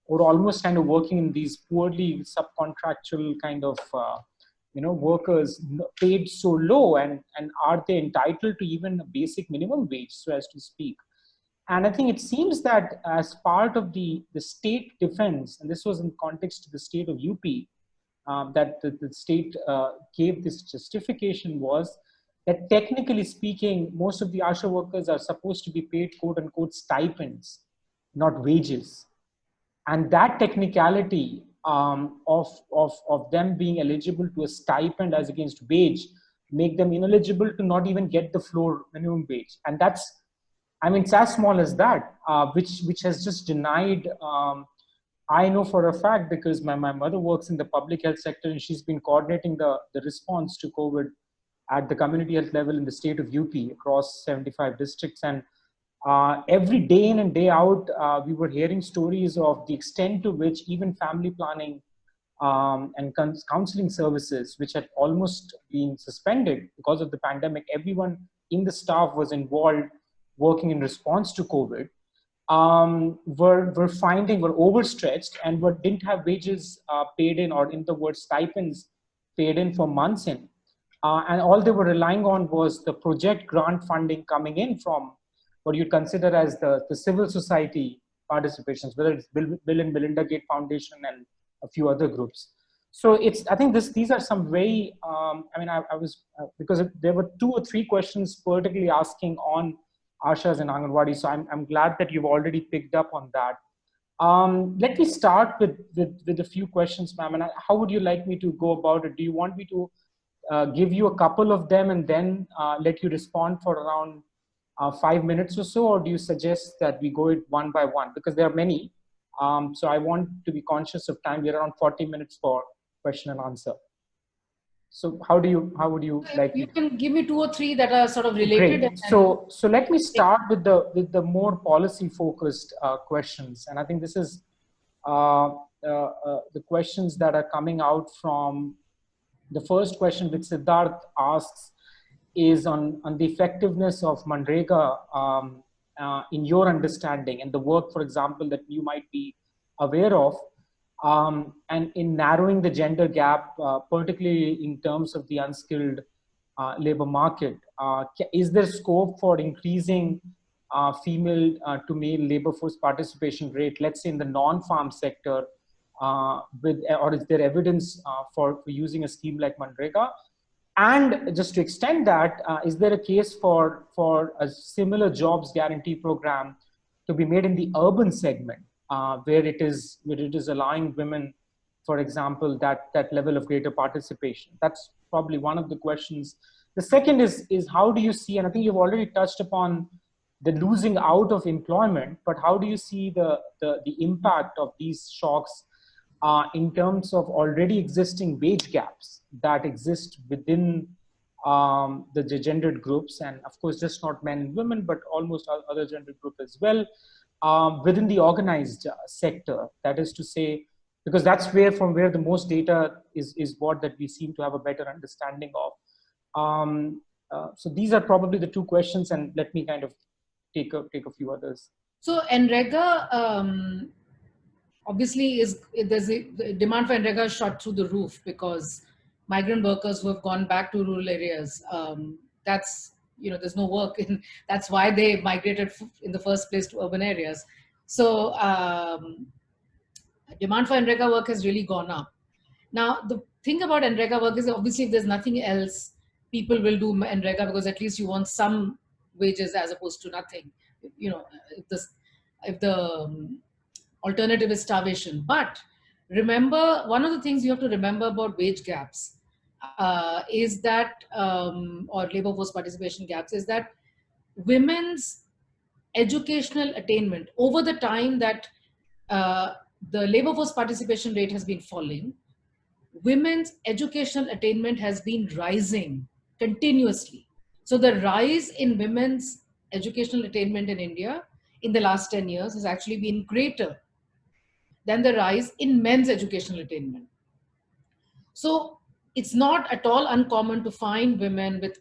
or almost kind of working in these poorly subcontractual kind of workers, paid so low, and are they entitled to even a basic minimum wage, so as to speak. And I think it seems that as part of the state defense, and this was in context to the state of UP, that the state gave this justification, was that technically speaking, most of the ASHA workers are supposed to be paid quote unquote stipends, not wages. And that technicality of them being eligible to a stipend as against wage make them ineligible to not even get the floor minimum wage. And that's, I mean, it's as small as that, which has just denied. I know for a fact, because my mother works in the public health sector, and she's been coordinating the response to COVID at the community health level in the state of UP across 75 districts. And every day in and day out, we were hearing stories of the extent to which even family planning and counseling services, which had almost been suspended because of the pandemic, everyone in the staff was involved working in response to COVID, were overstretched and didn't have wages paid in, or in the word stipends paid in, for months in. And all they were relying on was the project grant funding coming in from what you'd consider as the civil society participations, whether it's Bill and Melinda Gates Foundation and a few other groups. So I think these are some very, I was, because there were 2 or 3 questions particularly asking on ASHAs and Anganwadi. So I'm glad that you've already picked up on that. Let me start with a few questions, ma'am. And how would you like me to go about it? Do you want me to give you a couple of them and then let you respond for around 5 minutes or so, or do you suggest that we go it one by one? Because there are many. So I want to be conscious of time. We're around 40 minutes for question and answer. So how would you like? You can give me 2 or 3 that are sort of related. Great. So let me start with the more policy focused questions, and I think this is the questions that are coming out from the first question, which Siddharth asks, is on the effectiveness of Manrega in your understanding, and the work, for example, that you might be aware of. And in narrowing the gender gap, particularly in terms of the unskilled labor market, is there scope for increasing female to male labor force participation rate, let's say in the non-farm sector, or is there evidence for using a scheme like Manrega? And just to extend that, is there a case for a similar jobs guarantee program to be made in the urban segment? Where it is allowing women, for example, that level of greater participation. That's probably one of the questions. The second is how do you see, and I think you've already touched upon the losing out of employment, but how do you see the impact of these shocks in terms of already existing wage gaps that exist within the gendered groups, and of course, just not men and women, but almost other gendered group as well. Within the organized sector, that is to say, because that's from where the most data is what that we seem to have a better understanding of. So these are probably the 2 questions, and let me kind of take a few others. So NREGA, obviously, the demand for NREGA is shot through the roof because migrant workers who have gone back to rural areas, there's no work in, that's why they migrated in the first place to urban areas. So Demand for NREGA work has really gone up. Now, the thing about NREGA work is obviously if there's nothing else, people will do NREGA because at least you want some wages as opposed to nothing. You know, if the alternative is starvation. But remember, one of the things you have to remember about wage gaps is that, or labor force participation gaps, is that women's educational attainment over the time that the labor force participation rate has been falling, women's educational attainment has been rising continuously. So the rise in women's educational attainment in India in the last 10 years has actually been greater than the rise in men's educational attainment. So it's not at all uncommon to find women with,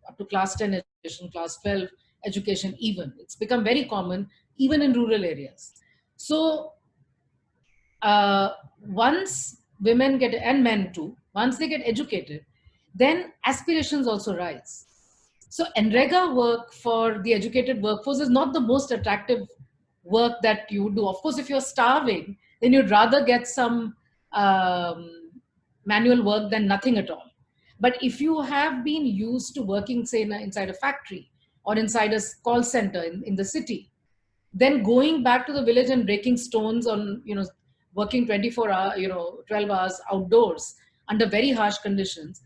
up to class 10 education, class 12 education even. It's become very common even in rural areas. So once women get, and men too, once they get educated, then aspirations also rise. So NREGA work for the educated workforce is not the most attractive work that you do. Of course, if you're starving, then you'd rather get some manual work than nothing at all. But if you have been used to working, say, inside a factory or inside a call center in the city, then going back to the village and breaking stones on, working 24 hours, 12 hours outdoors under very harsh conditions,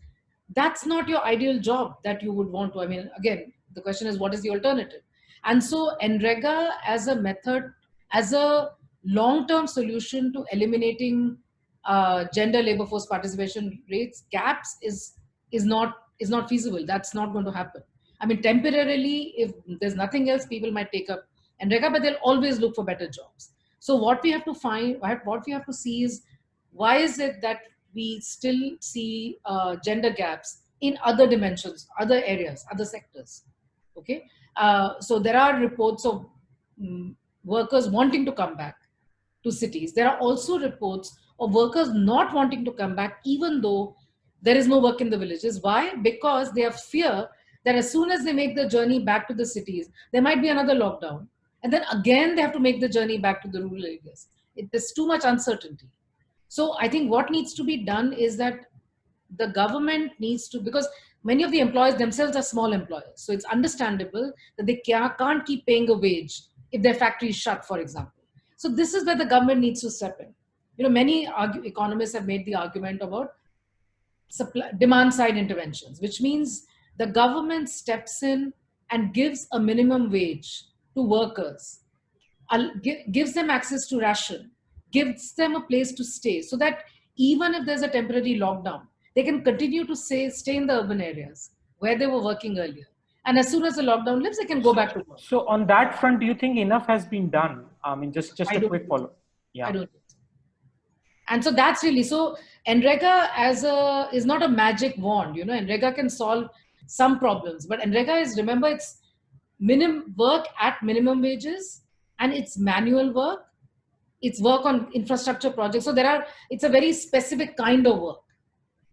that's not your ideal job that you would want to. I mean, again, the question is, what is the alternative? And so NREGA as a method, as a long-term solution to eliminating gender labor force participation rates gaps is not feasible. That's not going to happen. I mean, temporarily, if there's nothing else, people might take up NREGA, but they'll always look for better jobs. So what we have to see is, why is it that we still see gender gaps in other dimensions, other areas, other sectors? Okay, so there are reports of workers wanting to come back to cities. There are also reports of workers not wanting to come back, even though there is no work in the villages. Why? Because they have fear that as soon as they make the journey back to the cities, there might be another lockdown. And then again, they have to make the journey back to the rural areas. There's too much uncertainty. So I think what needs to be done is that the government needs to, because many of the employers themselves are small employers. So it's understandable that they can't keep paying a wage if their factory is shut, for example. So this is where the government needs to step in. Many economists have made the argument about demand side interventions, which means the government steps in and gives a minimum wage to workers, gives them access to ration, gives them a place to stay, so that even if there's a temporary lockdown, they can continue to stay in the urban areas where they were working earlier. And as soon as the lockdown lifts, they can go back to work. So on that front, do you think enough has been done? I mean, just a quick follow. Yeah. I don't think so. And so that's really, so NREGA is not a magic wand, NREGA can solve some problems, but NREGA is, remember, it's work at minimum wages, and it's manual work, it's work on infrastructure projects. So it's a very specific kind of work.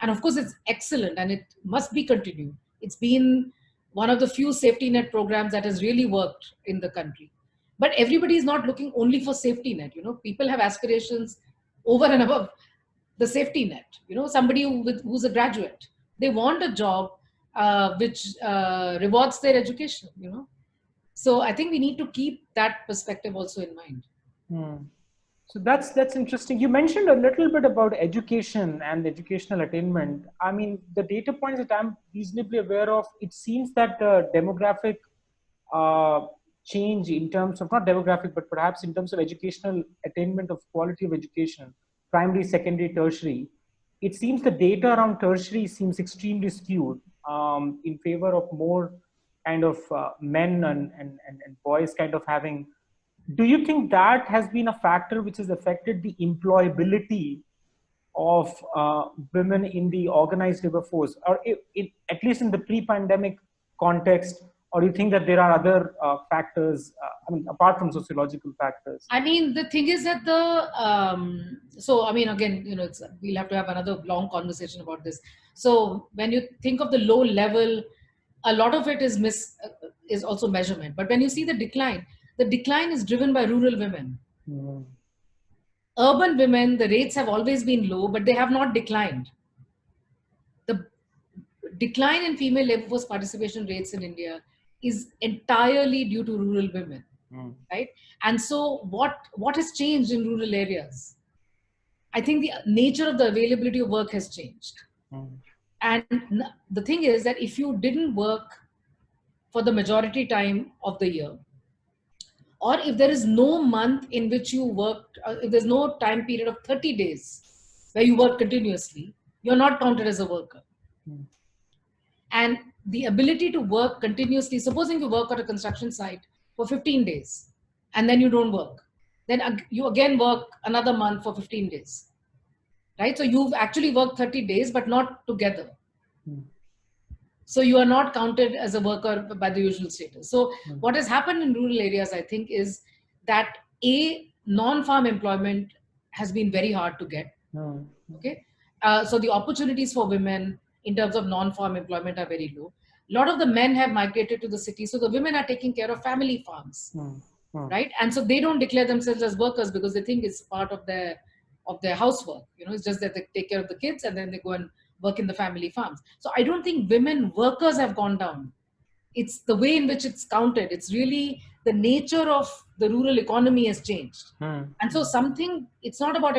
And of course, it's excellent and it must be continued. It's been one of the few safety net programs that has really worked in the country. But everybody is not looking only for safety net. People have aspirations over and above the safety net. Somebody who's a graduate, they want a job which rewards their education. So I think we need to keep that perspective also in mind. So that's interesting. You mentioned a little bit about education and educational attainment. I mean, the data points that I'm reasonably aware of, it seems that the demographic change in terms of, not demographic, but perhaps in terms of educational attainment of quality of education, primary, secondary, tertiary, it seems the data around tertiary seems extremely skewed in favor of more kind of men and boys kind of having. Do you think that has been a factor which has affected the employability of women in the organized labor force, or at least in the pre-pandemic context? Or do you think that there are other factors, apart from sociological factors? I mean, the thing is that again, we'll have to have another long conversation about this. So when you think of the low level, a lot of it is also measurement. But when you see the decline is driven by rural women. urban women, the rates have always been low, but they have not declined. The decline in female labor force participation rates in India is entirely due to rural women, right? And so what has changed in rural areas? I think the nature of the availability of work has changed. And the thing is that if you didn't work for the majority time of the year, or if there is no month in which you worked, if there's no time period of 30 days where you work continuously, you're not counted as a worker. And the ability to work continuously, supposing you work at a construction site for 15 days and then you don't work, then you again work another month for 15 days, right? So you've actually worked 30 days, but not together. So you are not counted as a worker by the usual status. So what has happened in rural areas, I think, is that non-farm employment has been very hard to get. Okay, so the opportunities for women in terms of non-farm employment are very low. A lot of the men have migrated to the city, so the women are taking care of family farms, right? And so they don't declare themselves as workers because they think it's part of their housework. You know, it's just that they take care of the kids and then they go and work in the family farms. So I don't think women workers have gone down. It's the way in which it's counted. It's really the nature of the rural economy has changed. And so it's not about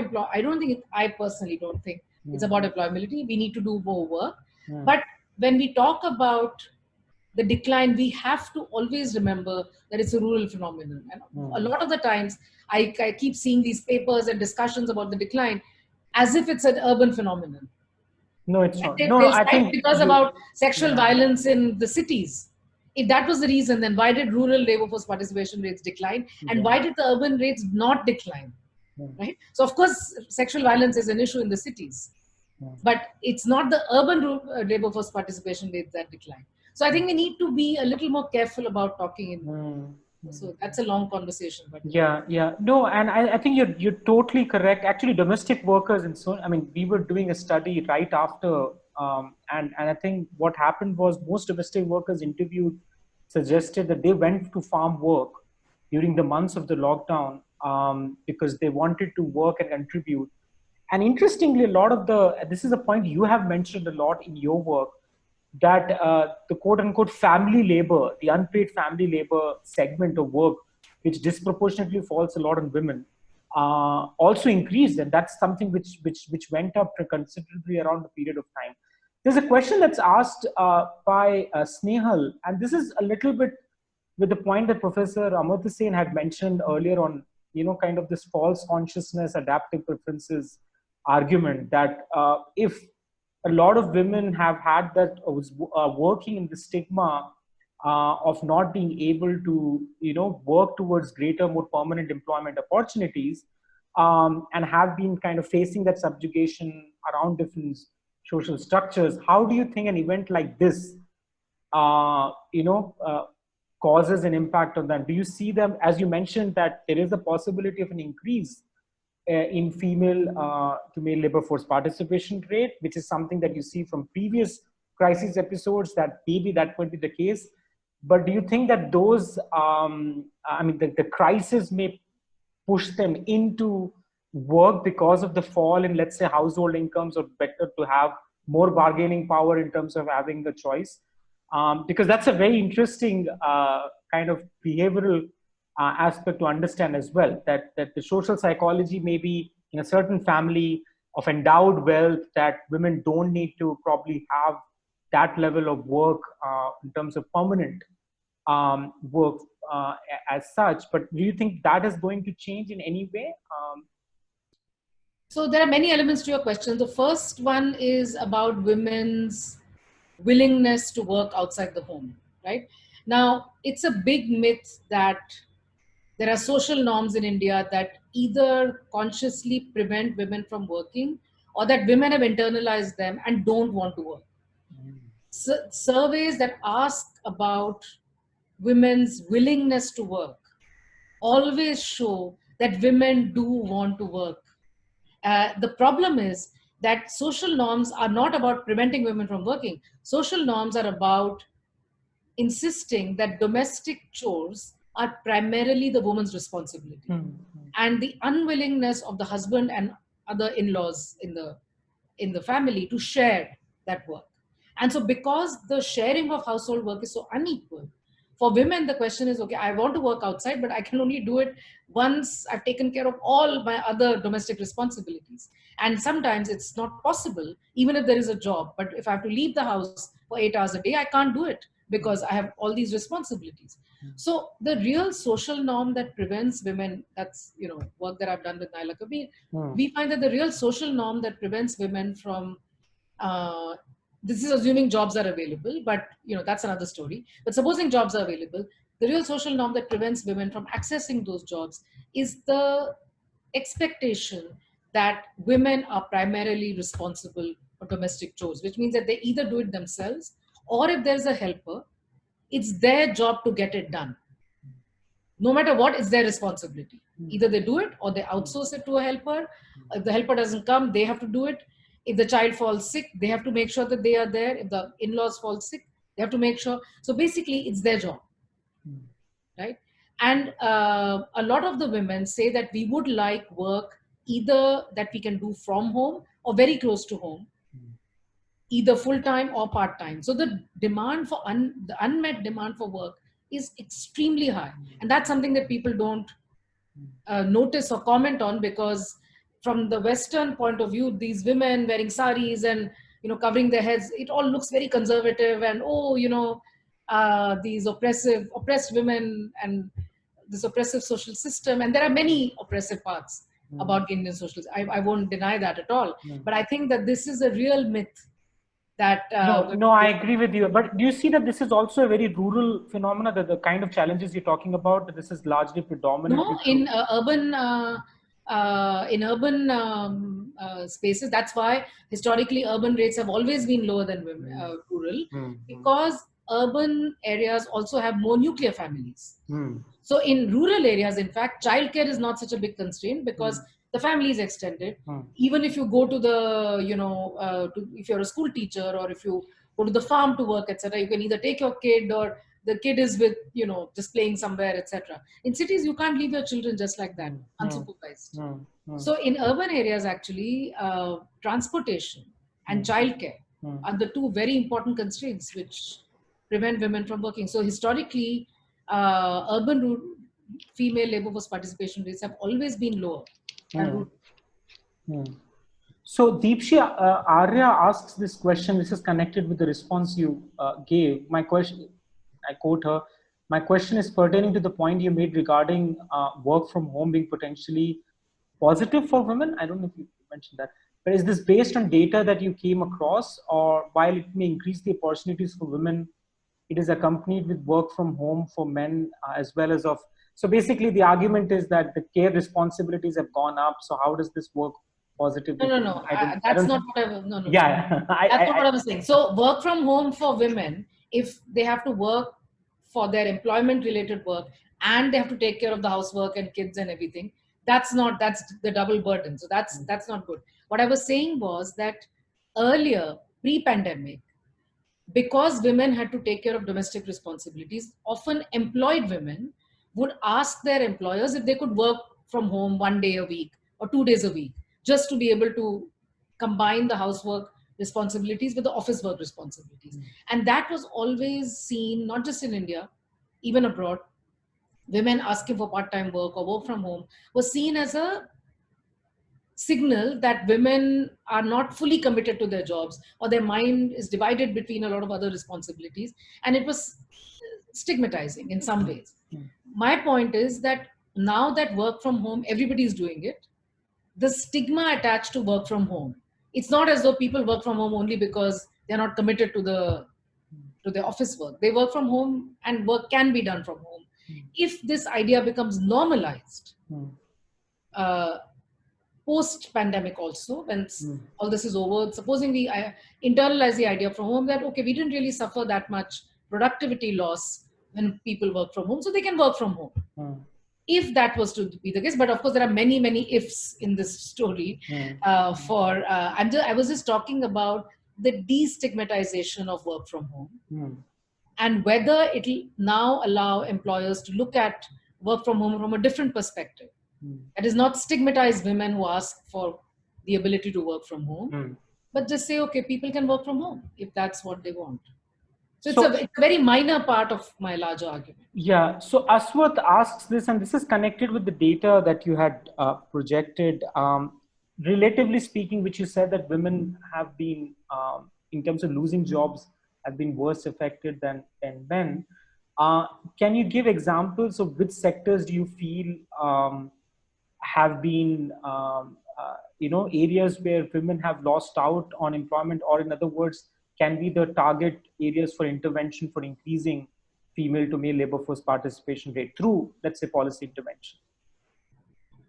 I personally don't think it's about employability. We need to do more work. But when we talk about the decline, we have to always remember that it's a rural phenomenon. And a lot of the times I keep seeing these papers and discussions about the decline as if it's an urban phenomenon. No, it's not. I think because about sexual violence in the cities. If that was the reason, then why did rural labor force participation rates decline? And why did the urban rates not decline? Right? So of course, sexual violence is an issue in the cities, but it's not the urban labor force participation rates that decline. So I think we need to be a little more careful about talking so that's a long conversation. But yeah. No, and I think you're totally correct. Actually, domestic workers and so, I mean, we were doing a study right after, and I think what happened was most domestic workers interviewed suggested that they went to farm work during the months of the lockdown because they wanted to work and contribute. And interestingly, this is a point you have mentioned a lot in your work, that the quote-unquote family labor, the unpaid family labor segment of work, which disproportionately falls a lot on women, also increased, and that's something which went up considerably around the period of time. There's a question that's asked by Snehal, and this is a little bit with the point that Professor Amartya Sen had mentioned earlier on, kind of this false consciousness, adaptive preferences argument, that if a lot of women have had that working in the stigma of not being able to, work towards greater, more permanent employment opportunities, and have been kind of facing that subjugation around different social structures. How do you think an event like this, causes an impact on them? Do you see them, as you mentioned, that there is a possibility of an increase in female to male labor force participation rate, which is something that you see from previous crisis episodes, that maybe that would be the case? But do you think that those, the crisis may push them into work because of the fall in, let's say, household incomes, or better to have more bargaining power in terms of having the choice? Because that's a very interesting kind of behavioral aspect to understand as well, that the social psychology may be in a certain family of endowed wealth, that women don't need to probably have that level of work in terms of permanent work as such. But do you think that is going to change in any way? So there are many elements to your question. The first one is about women's willingness to work outside the home, right? Now, it's a big myth that there are social norms in India that either consciously prevent women from working, or that women have internalized them and don't want to work. Surveys that ask about women's willingness to work always show that women do want to work. The problem is that social norms are not about preventing women from working. Social norms are about insisting that domestic chores are primarily the woman's responsibility, and the unwillingness of the husband and other in-laws in the family to share that work. And so because the sharing of household work is so unequal, for women the question is, okay, I want to work outside, but I can only do it once I've taken care of all my other domestic responsibilities. And sometimes it's not possible, even if there is a job. But if I have to leave the house for 8 hours a day, I can't do it because I have all these responsibilities. So the real social norm that prevents women, that's, you know, work that I've done with Naila Kabir, we find that the real social norm that prevents women from, this is assuming jobs are available, but you know, that's another story. But supposing jobs are available, the real social norm that prevents women from accessing those jobs is the expectation that women are primarily responsible for domestic chores, which means that they either do it themselves, or if there's a helper, it's their job to get it done. No matter what, it's their responsibility. Either they do it or they outsource it to a helper. If the helper doesn't come, they have to do it. If the child falls sick, they have to make sure that they are there. If the in-laws fall sick, they have to make sure. So basically, it's their job, right? And a lot of the women say that we would like work either that we can do from home or very close to home, either full-time or part-time. So the demand for the unmet demand for work is extremely high. And that's something that people don't notice or comment on, because from the Western point of view, these women wearing saris and, you know, covering their heads, it all looks very conservative and, oh, you know, these oppressed women and this oppressive social system. And there are many oppressive parts about the Indian social system. I won't deny that at all. But I think that this is a real myth that no, I agree with you. But do you see that this is also a very rural phenomena, that the kind of challenges you're talking about, this is largely predominant? No, in urban spaces. That's why historically urban rates have always been lower than rural, because urban areas also have more nuclear families. So in rural areas, in fact, childcare is not such a big constraint because the family is extended. Even if you go to the, you know, if you're a school teacher or if you go to the farm to work, etc., you can either take your kid or the kid is with, you know, just playing somewhere, etc. In cities, you can't leave your children just like that, unsupervised. So in urban areas, actually, transportation and childcare are the two very important constraints which prevent women from working. So historically, urban female labor force participation rates have always been lower than rural. So Deepshi, Arya asks this question. This is connected with the response you gave. My question, I quote her, "My question is pertaining to the point you made regarding work from home being potentially positive for women." I don't know if you mentioned that, but is this based on data that you came across, or while it may increase the opportunities for women, it is accompanied with work from home for men as well as of, so basically the argument is that the care responsibilities have gone up. So how does this work positively? No. That's not what I was, no. Yeah. That's not what I was saying. So work from home for women, if they have to work for their employment related work and they have to take care of the housework and kids and everything, that's the double burden. So that's not good. What I was saying was that earlier, pre-pandemic, because women had to take care of domestic responsibilities, often employed women would ask their employers if they could work from home 1 day a week or 2 days a week, just to be able to combine the housework responsibilities with the office work responsibilities. And that was always seen, not just in India, even abroad. Women asking for part-time work or work from home was seen as a signal that women are not fully committed to their jobs, or their mind is divided between a lot of other responsibilities, and it was stigmatizing in some ways. My point is that now that work from home, everybody is doing it, the stigma attached to work from home, it's not as though people work from home only because they're not committed to the office work. They work from home and work can be done from home. If this idea becomes normalized, post-pandemic also, when all this is over, supposing we internalize the idea from home that, okay, we didn't really suffer that much productivity loss when people work from home, so they can work from home. If that was to be the case, but of course there are many, many ifs in this story. I was just talking about the destigmatization of work from home and whether it will now allow employers to look at work from home from a different perspective. That is not stigmatize women who ask for the ability to work from home, but just say, okay, people can work from home if that's what they want. So it's a very minor part of my larger argument. Yeah. So Aswath asks this, and this is connected with the data that you had projected. Relatively speaking, which you said that women have been, in terms of losing jobs, have been worse affected than men. Can you give examples of which sectors do you feel have been, areas where women have lost out on employment, or in other words, can be the target areas for intervention for increasing female to male labor force participation rate through, let's say, policy intervention?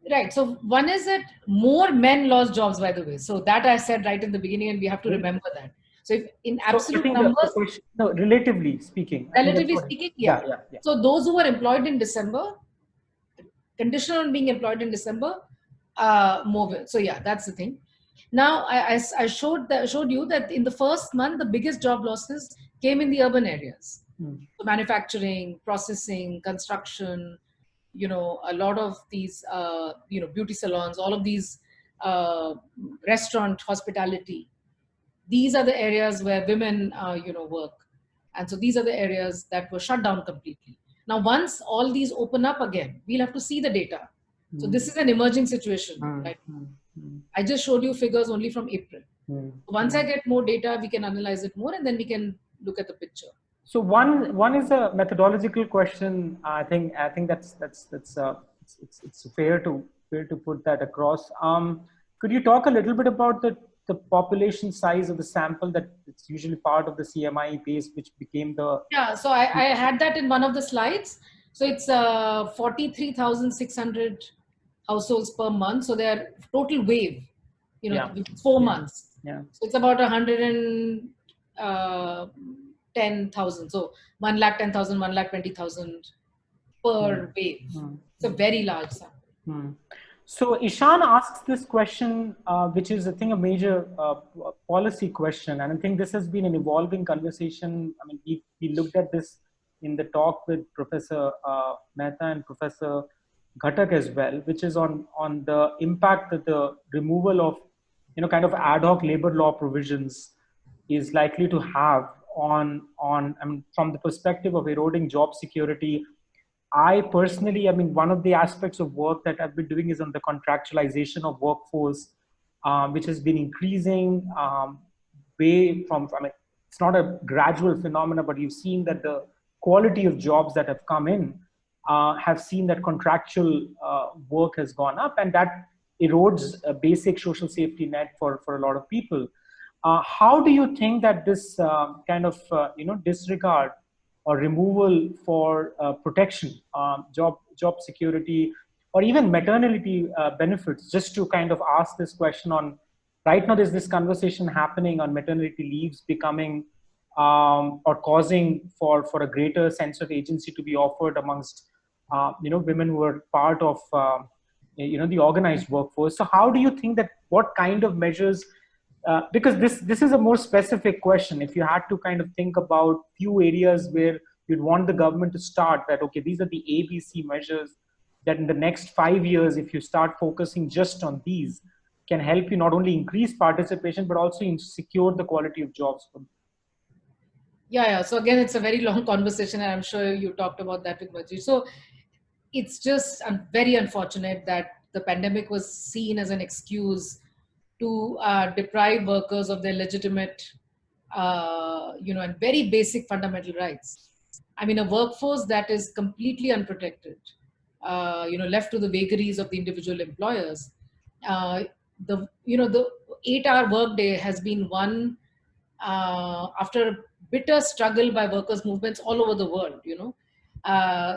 Right. So one is that more men lost jobs, by the way. So that I said right in the beginning, and we have to remember that. So if in absolute numbers, the question, no, relatively speaking. Relatively speaking, yeah. So those who were employed in December, conditional on being employed in December, more. So yeah, that's the thing. Now I showed you that in the first month, the biggest job losses came in the urban areas. So manufacturing, processing, construction, a lot of these, beauty salons, all of these, restaurant, hospitality. These are the areas where women, work. And so these are the areas that were shut down completely. Now, once all these open up again, we'll have to see the data. So this is an emerging situation. Right? I just showed you figures only from April. Once I get more data, we can analyze it more, and then we can look at the picture. So one is a methodological question. I think that's it's fair to put that across. Could you talk a little bit about the population size of the sample that it's usually part of the CMI base, which became the... Yeah, so I had that in one of the slides. So it's 43,600 households per month. So their total wave, 4 months. Yeah. So it's about 110,000. So 110,000, 120,000 per wave. It's a very large sample. So Ishan asks this question, which is, I think, a major policy question. And I think this has been an evolving conversation. I mean, we looked at this in the talk with Professor Mehta and Professor Ghatak as well, which is on the impact that the removal of, kind of ad hoc labor law provisions is likely to have on I mean, from the perspective of eroding job security. I personally, one of the aspects of work that I've been doing is on the contractualization of workforce, which has been increasing way from, it's not a gradual phenomena, but you've seen that the quality of jobs that have come in have seen that contractual work has gone up, and that erodes a basic social safety net for a lot of people. How do you think that this kind of, disregard or removal for protection, job security, or even maternity benefits, just to kind of ask this question on, right now there's this conversation happening on maternity leaves becoming or causing for a greater sense of agency to be offered amongst women who are part of the organized workforce. So how do you think that, what kind of measures, because this is a more specific question, if you had to kind of think about few areas where you'd want the government to start, that okay, these are the ABC measures that in the next 5 years, if you start focusing just on these, can help you not only increase participation but also secure the quality of jobs for them. Yeah. So again, it's a very long conversation, and I'm sure you talked about that with Majid. So it's just very unfortunate that the pandemic was seen as an excuse to deprive workers of their legitimate, and very basic fundamental rights. I mean, a workforce that is completely unprotected, left to the vagaries of the individual employers. The 8-hour workday has been won after a bitter struggle by workers' movements all over the world.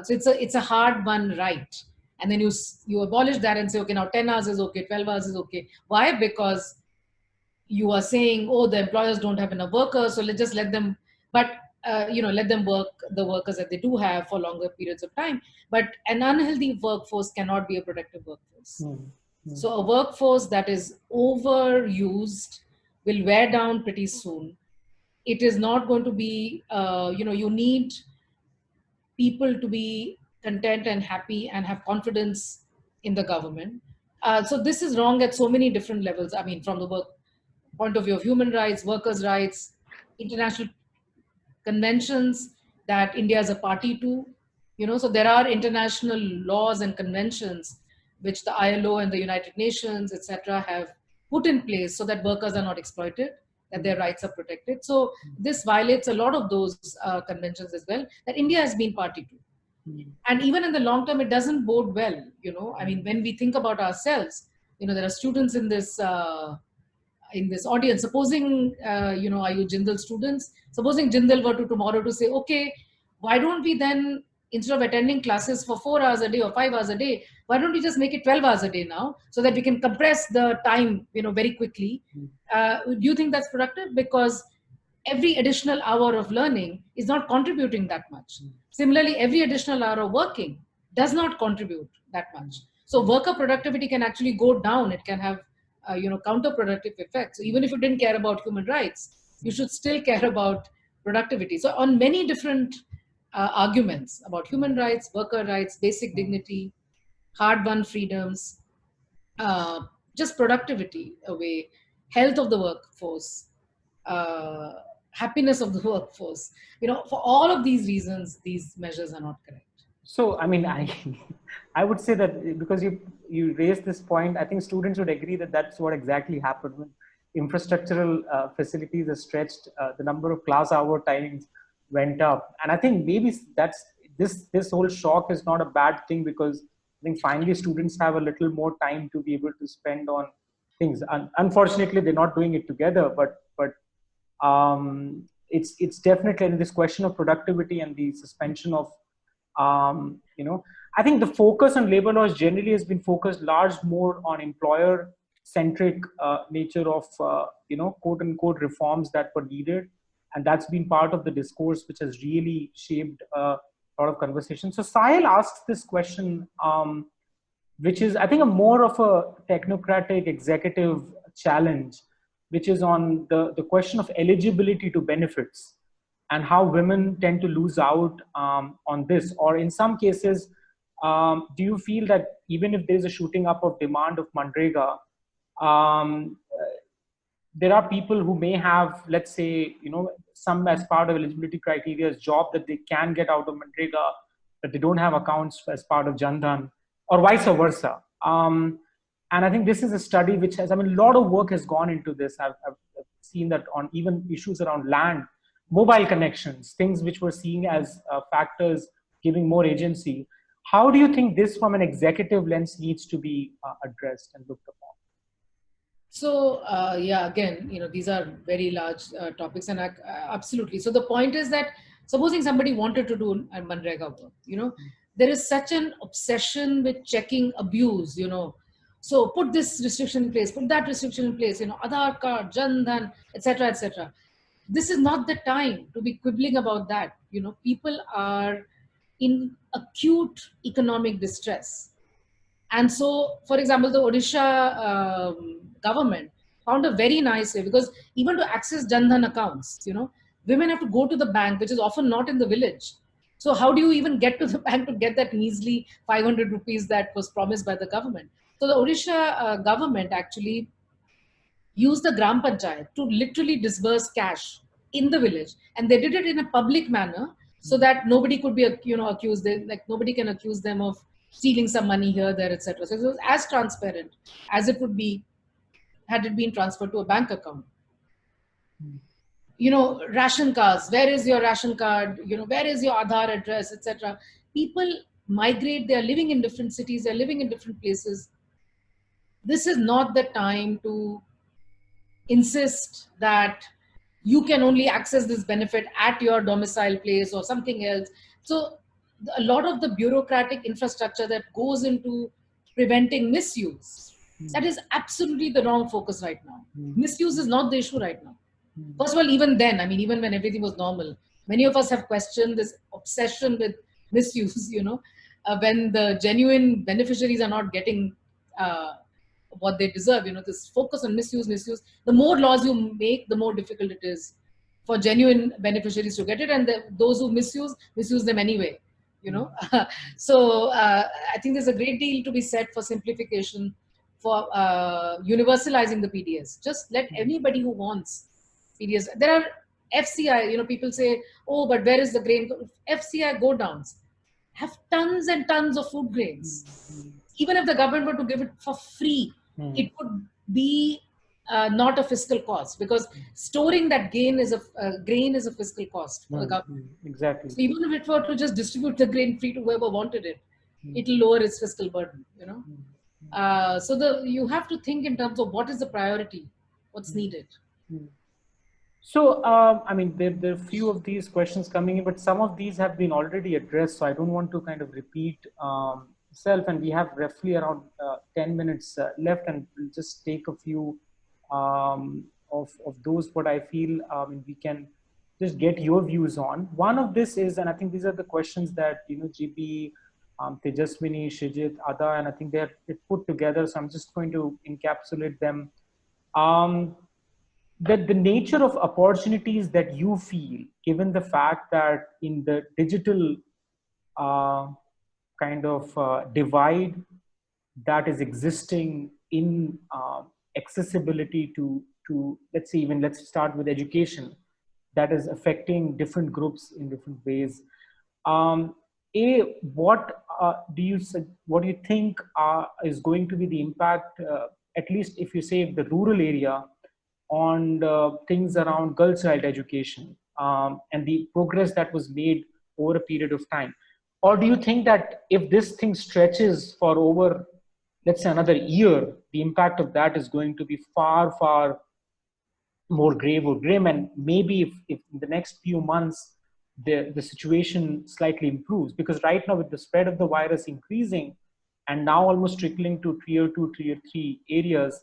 So it's a hard-won right. And then you abolish that and say, okay, now 10 hours is okay, 12 hours is okay. Why? Because you are saying, oh, the employers don't have enough workers, so let's just let them, but let them work the workers that they do have for longer periods of time. But an unhealthy workforce cannot be a productive workforce. So a workforce that is overused will wear down pretty soon. it is not going to be, you need people to be content and happy and have confidence in the government. So this is wrong at so many different levels. I mean, from the work point of view of human rights, workers' rights, international conventions that India is a party to. So there are international laws and conventions which the ILO and the United Nations, etc., have put in place so that workers are not exploited, that their rights are protected. So this violates a lot of those conventions as well that India has been party to. And even in the long term, it doesn't bode well. I mean, when we think about ourselves, there are students in this audience. Supposing, are you Jindal students? Supposing Jindal were to tomorrow to say, okay, why don't we then, instead of attending classes for 4 hours a day or 5 hours a day, why don't we just make it 12 hours a day now so that we can compress the time, very quickly? Do you think that's productive? Because every additional hour of learning is not contributing that much. Similarly, every additional hour of working does not contribute that much. So worker productivity can actually go down. It can have counterproductive effects. So even if you didn't care about human rights, you should still care about productivity. So on many different arguments about human rights, worker rights, basic dignity, hard-won freedoms, just productivity away, health of the workforce, uh, happiness of the workforce. For all of these reasons, these measures are not correct. So, I mean, I would say that because you raised this point, I think students would agree that that's what exactly happened when infrastructural facilities are stretched, the number of class hour timings went up. And I think maybe this whole shock is not a bad thing, because I think finally students have a little more time to be able to spend on things. Unfortunately, they're not doing it together, but it's definitely this question of productivity and the suspension of I think the focus on labor laws generally has been focused more on employer centric nature of quote unquote reforms that were needed, and that's been part of the discourse which has really shaped a lot of conversation. So Sahil asks this question, which is I think a more of a technocratic executive challenge, which is on the question of eligibility to benefits and how women tend to lose out on this. Or in some cases, do you feel that even if there's a shooting up of demand of Manrega, there are people who may have, let's say, some as part of eligibility criteria as job that they can get out of Manrega, but they don't have accounts as part of Jandan, or vice versa. And I think this is a study which has, a lot of work has gone into this. I've seen that on even issues around land, mobile connections, things which were seen as factors giving more agency. How do you think this from an executive lens needs to be addressed and looked upon? So yeah, again, these are very large topics, and absolutely. So the point is that supposing somebody wanted to do a Manrega work, there is such an obsession with checking abuse, So put this restriction in place, put that restriction in place, Aadhaar card, Jan Dhan, etc., etc. This is not the time to be quibbling about that. People are in acute economic distress. And so, for example, the Odisha government found a very nice way, because even to access Jan Dhan accounts, women have to go to the bank, which is often not in the village. So how do you even get to the bank to get that measly 500 rupees that was promised by the government? So the Odisha government actually used the Gram Panchayat to literally disburse cash in the village. And they did it in a public manner so that nobody could be, accused. Nobody can accuse them of stealing some money here, there, etc. So it was as transparent as it would be had it been transferred to a bank account. Ration cards, where is your ration card? Where is your Aadhaar address, etc. People migrate, they're living in different cities, they're living in different places. This is not the time to insist that you can only access this benefit at your domicile place or something else. So a lot of the bureaucratic infrastructure that goes into preventing misuse, that is absolutely the wrong focus right now. Misuse is not the issue right now. First of all, even then, even when everything was normal, many of us have questioned this obsession with misuse, when the genuine beneficiaries are not getting what they deserve, this focus on misuse. The more laws you make, the more difficult it is for genuine beneficiaries to get it, and those who misuse them anyway, you know. So I think there's a great deal to be said for simplification, for universalizing the PDS. Just let anybody who wants PDS. There are FCI, you know, people say, oh, but where is the grain? FCI go downs have tons and tons of food grains. Even if the government were to give it for free, it would be not a fiscal cost, because storing that grain is a fiscal cost for the government. Exactly. So even if it were to just distribute the grain free to whoever wanted it, it'll lower its fiscal burden, you know. So you have to think in terms of what is the priority, what's needed. So, I mean, there are a few of these questions coming in, but some of these have been already addressed. So I don't want to kind of repeat self. And we have roughly around 10 minutes left, and we'll just take a few of those what I feel we can just get your views on. One of this is, and I think these are the questions that, you know, GP, Tejaswini, Shijit, Ada, and I think they're put together. So I'm just going to encapsulate them. That the nature of opportunities that you feel, given the fact that in the digital kind of divide that is existing in accessibility to let's say, even let's start with education, that is affecting different groups in different ways. What do you think is going to be the impact, at least if you say the rural area, on things around girl child education and the progress that was made over a period of time? Or do you think that if this thing stretches for over, let's say, another year, the impact of that is going to be far, far more grave or grim? And maybe if in the next few months, the situation slightly improves, because right now with the spread of the virus increasing and now almost trickling to tier 2, tier 3 areas,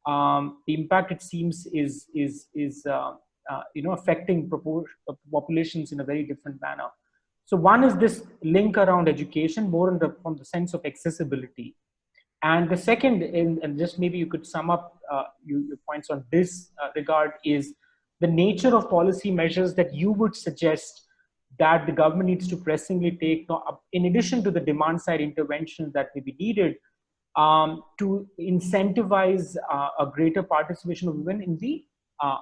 the impact, it seems, is affecting populations in a very different manner. So one is this link around education, more from the sense of accessibility. And the second, and just maybe you could sum up your points on this regard, is the nature of policy measures that you would suggest that the government needs to pressingly take, in addition to the demand side interventions that may be needed, to incentivize a greater participation of women in the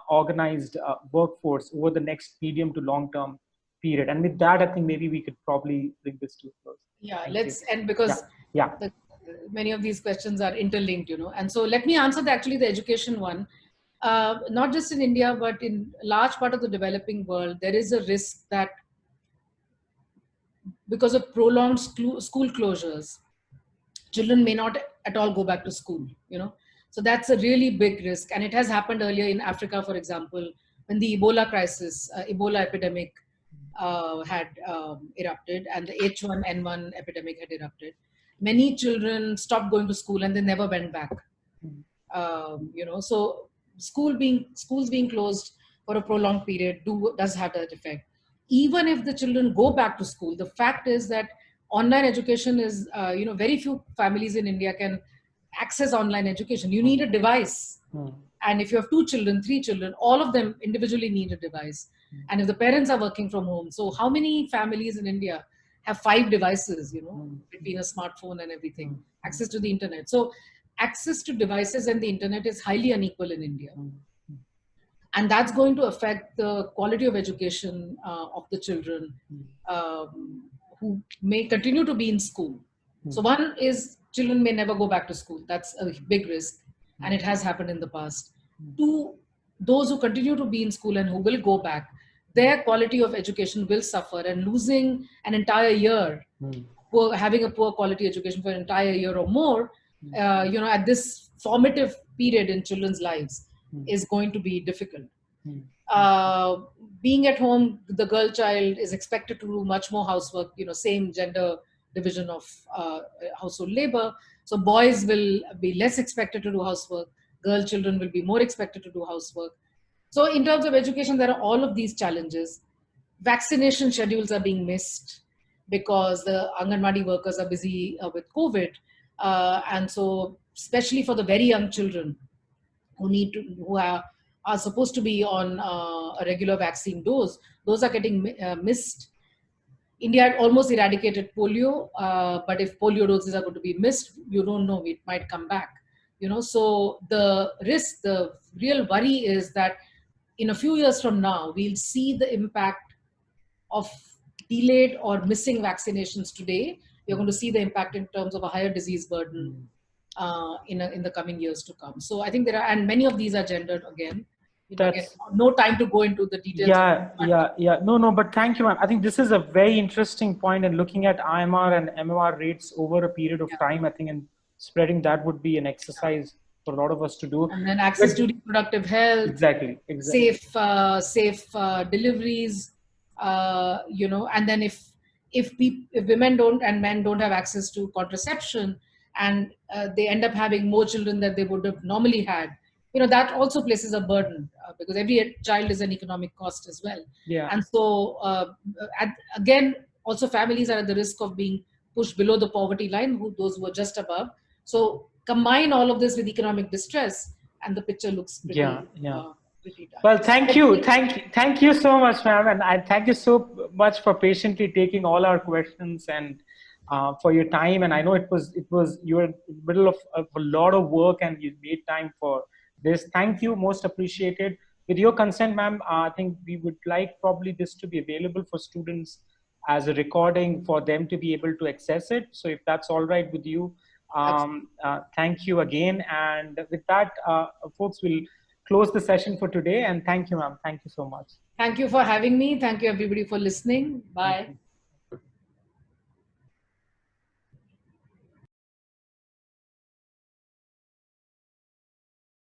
organized workforce over the next medium to long term period. And with that, I think maybe we could probably bring this to a close. Yeah, let's end, because many of these questions are interlinked, you know. And so let me answer actually the education one. Not just in India, but in a large part of the developing world, there is a risk that because of prolonged school closures, children may not at all go back to school, you know. So that's a really big risk. And it has happened earlier in Africa, for example, when the Ebola crisis, Ebola epidemic had erupted, and the H1N1 epidemic had erupted. Many children stopped going to school and they never went back. You know, so schools being closed for a prolonged period does have that effect. Even if the children go back to school, the fact is that online education is, very few families in India can access online education. You need a device. And if you have 2 children, 3 children, all of them individually need a device. And if the parents are working from home, so how many families in India have 5 devices, you know, between a smartphone and everything, access to the internet? So access to devices and the internet is highly unequal in India. And that's going to affect the quality of education of the children who may continue to be in school. So one is children may never go back to school. That's a big risk. And it has happened in the past. 2, those who continue to be in school and who will go back, their quality of education will suffer, and losing an entire year, having a poor quality education for an entire year or more, at this formative period in children's lives is going to be difficult. Being at home, the girl child is expected to do much more housework, you know, same gender division of household labor. So boys will be less expected to do housework. Girl children will be more expected to do housework. So in terms of education, there are all of these challenges. Vaccination schedules are being missed because the Anganwadi workers are busy with COVID. And so especially for the very young children who are supposed to be on a regular vaccine dose, those are getting missed. India had almost eradicated polio, but if polio doses are going to be missed, you don't know, it might come back. So the risk, the real worry is that in a few years from now, we'll see the impact of delayed or missing vaccinations today. You're going to see the impact in terms of a higher disease burden in the coming years to come. So I think there are, and many of these are gendered again. Again, no time to go into the details. Yeah. No, but thank you, ma'am. I think this is a very interesting point, and looking at IMR and MMR rates over a period of time, I think, and spreading that would be an exercise for a lot of us to do. And then access to reproductive health, exactly. safe deliveries, and then if women don't and men don't have access to contraception, and they end up having more children than they would have normally had, that also places a burden because every child is an economic cost as well. Yeah. And so again, also families are at the risk of being pushed below the poverty line, those who are just above. So combine all of this with economic distress, and the picture looks pretty, pretty dark. Well, thank you so much, ma'am, and I thank you so much for patiently taking all our questions and for your time. And I know it was you were in the middle of a lot of work, and you made time for this. Thank you, most appreciated. With your consent, ma'am, I think we would like probably this to be available for students as a recording for them to be able to access it. So if that's all right with you, thank you again. And with that, folks, will close the session for today. And thank you, ma'am. Thank you so much. Thank you for having me. Thank you, everybody, for listening. Bye.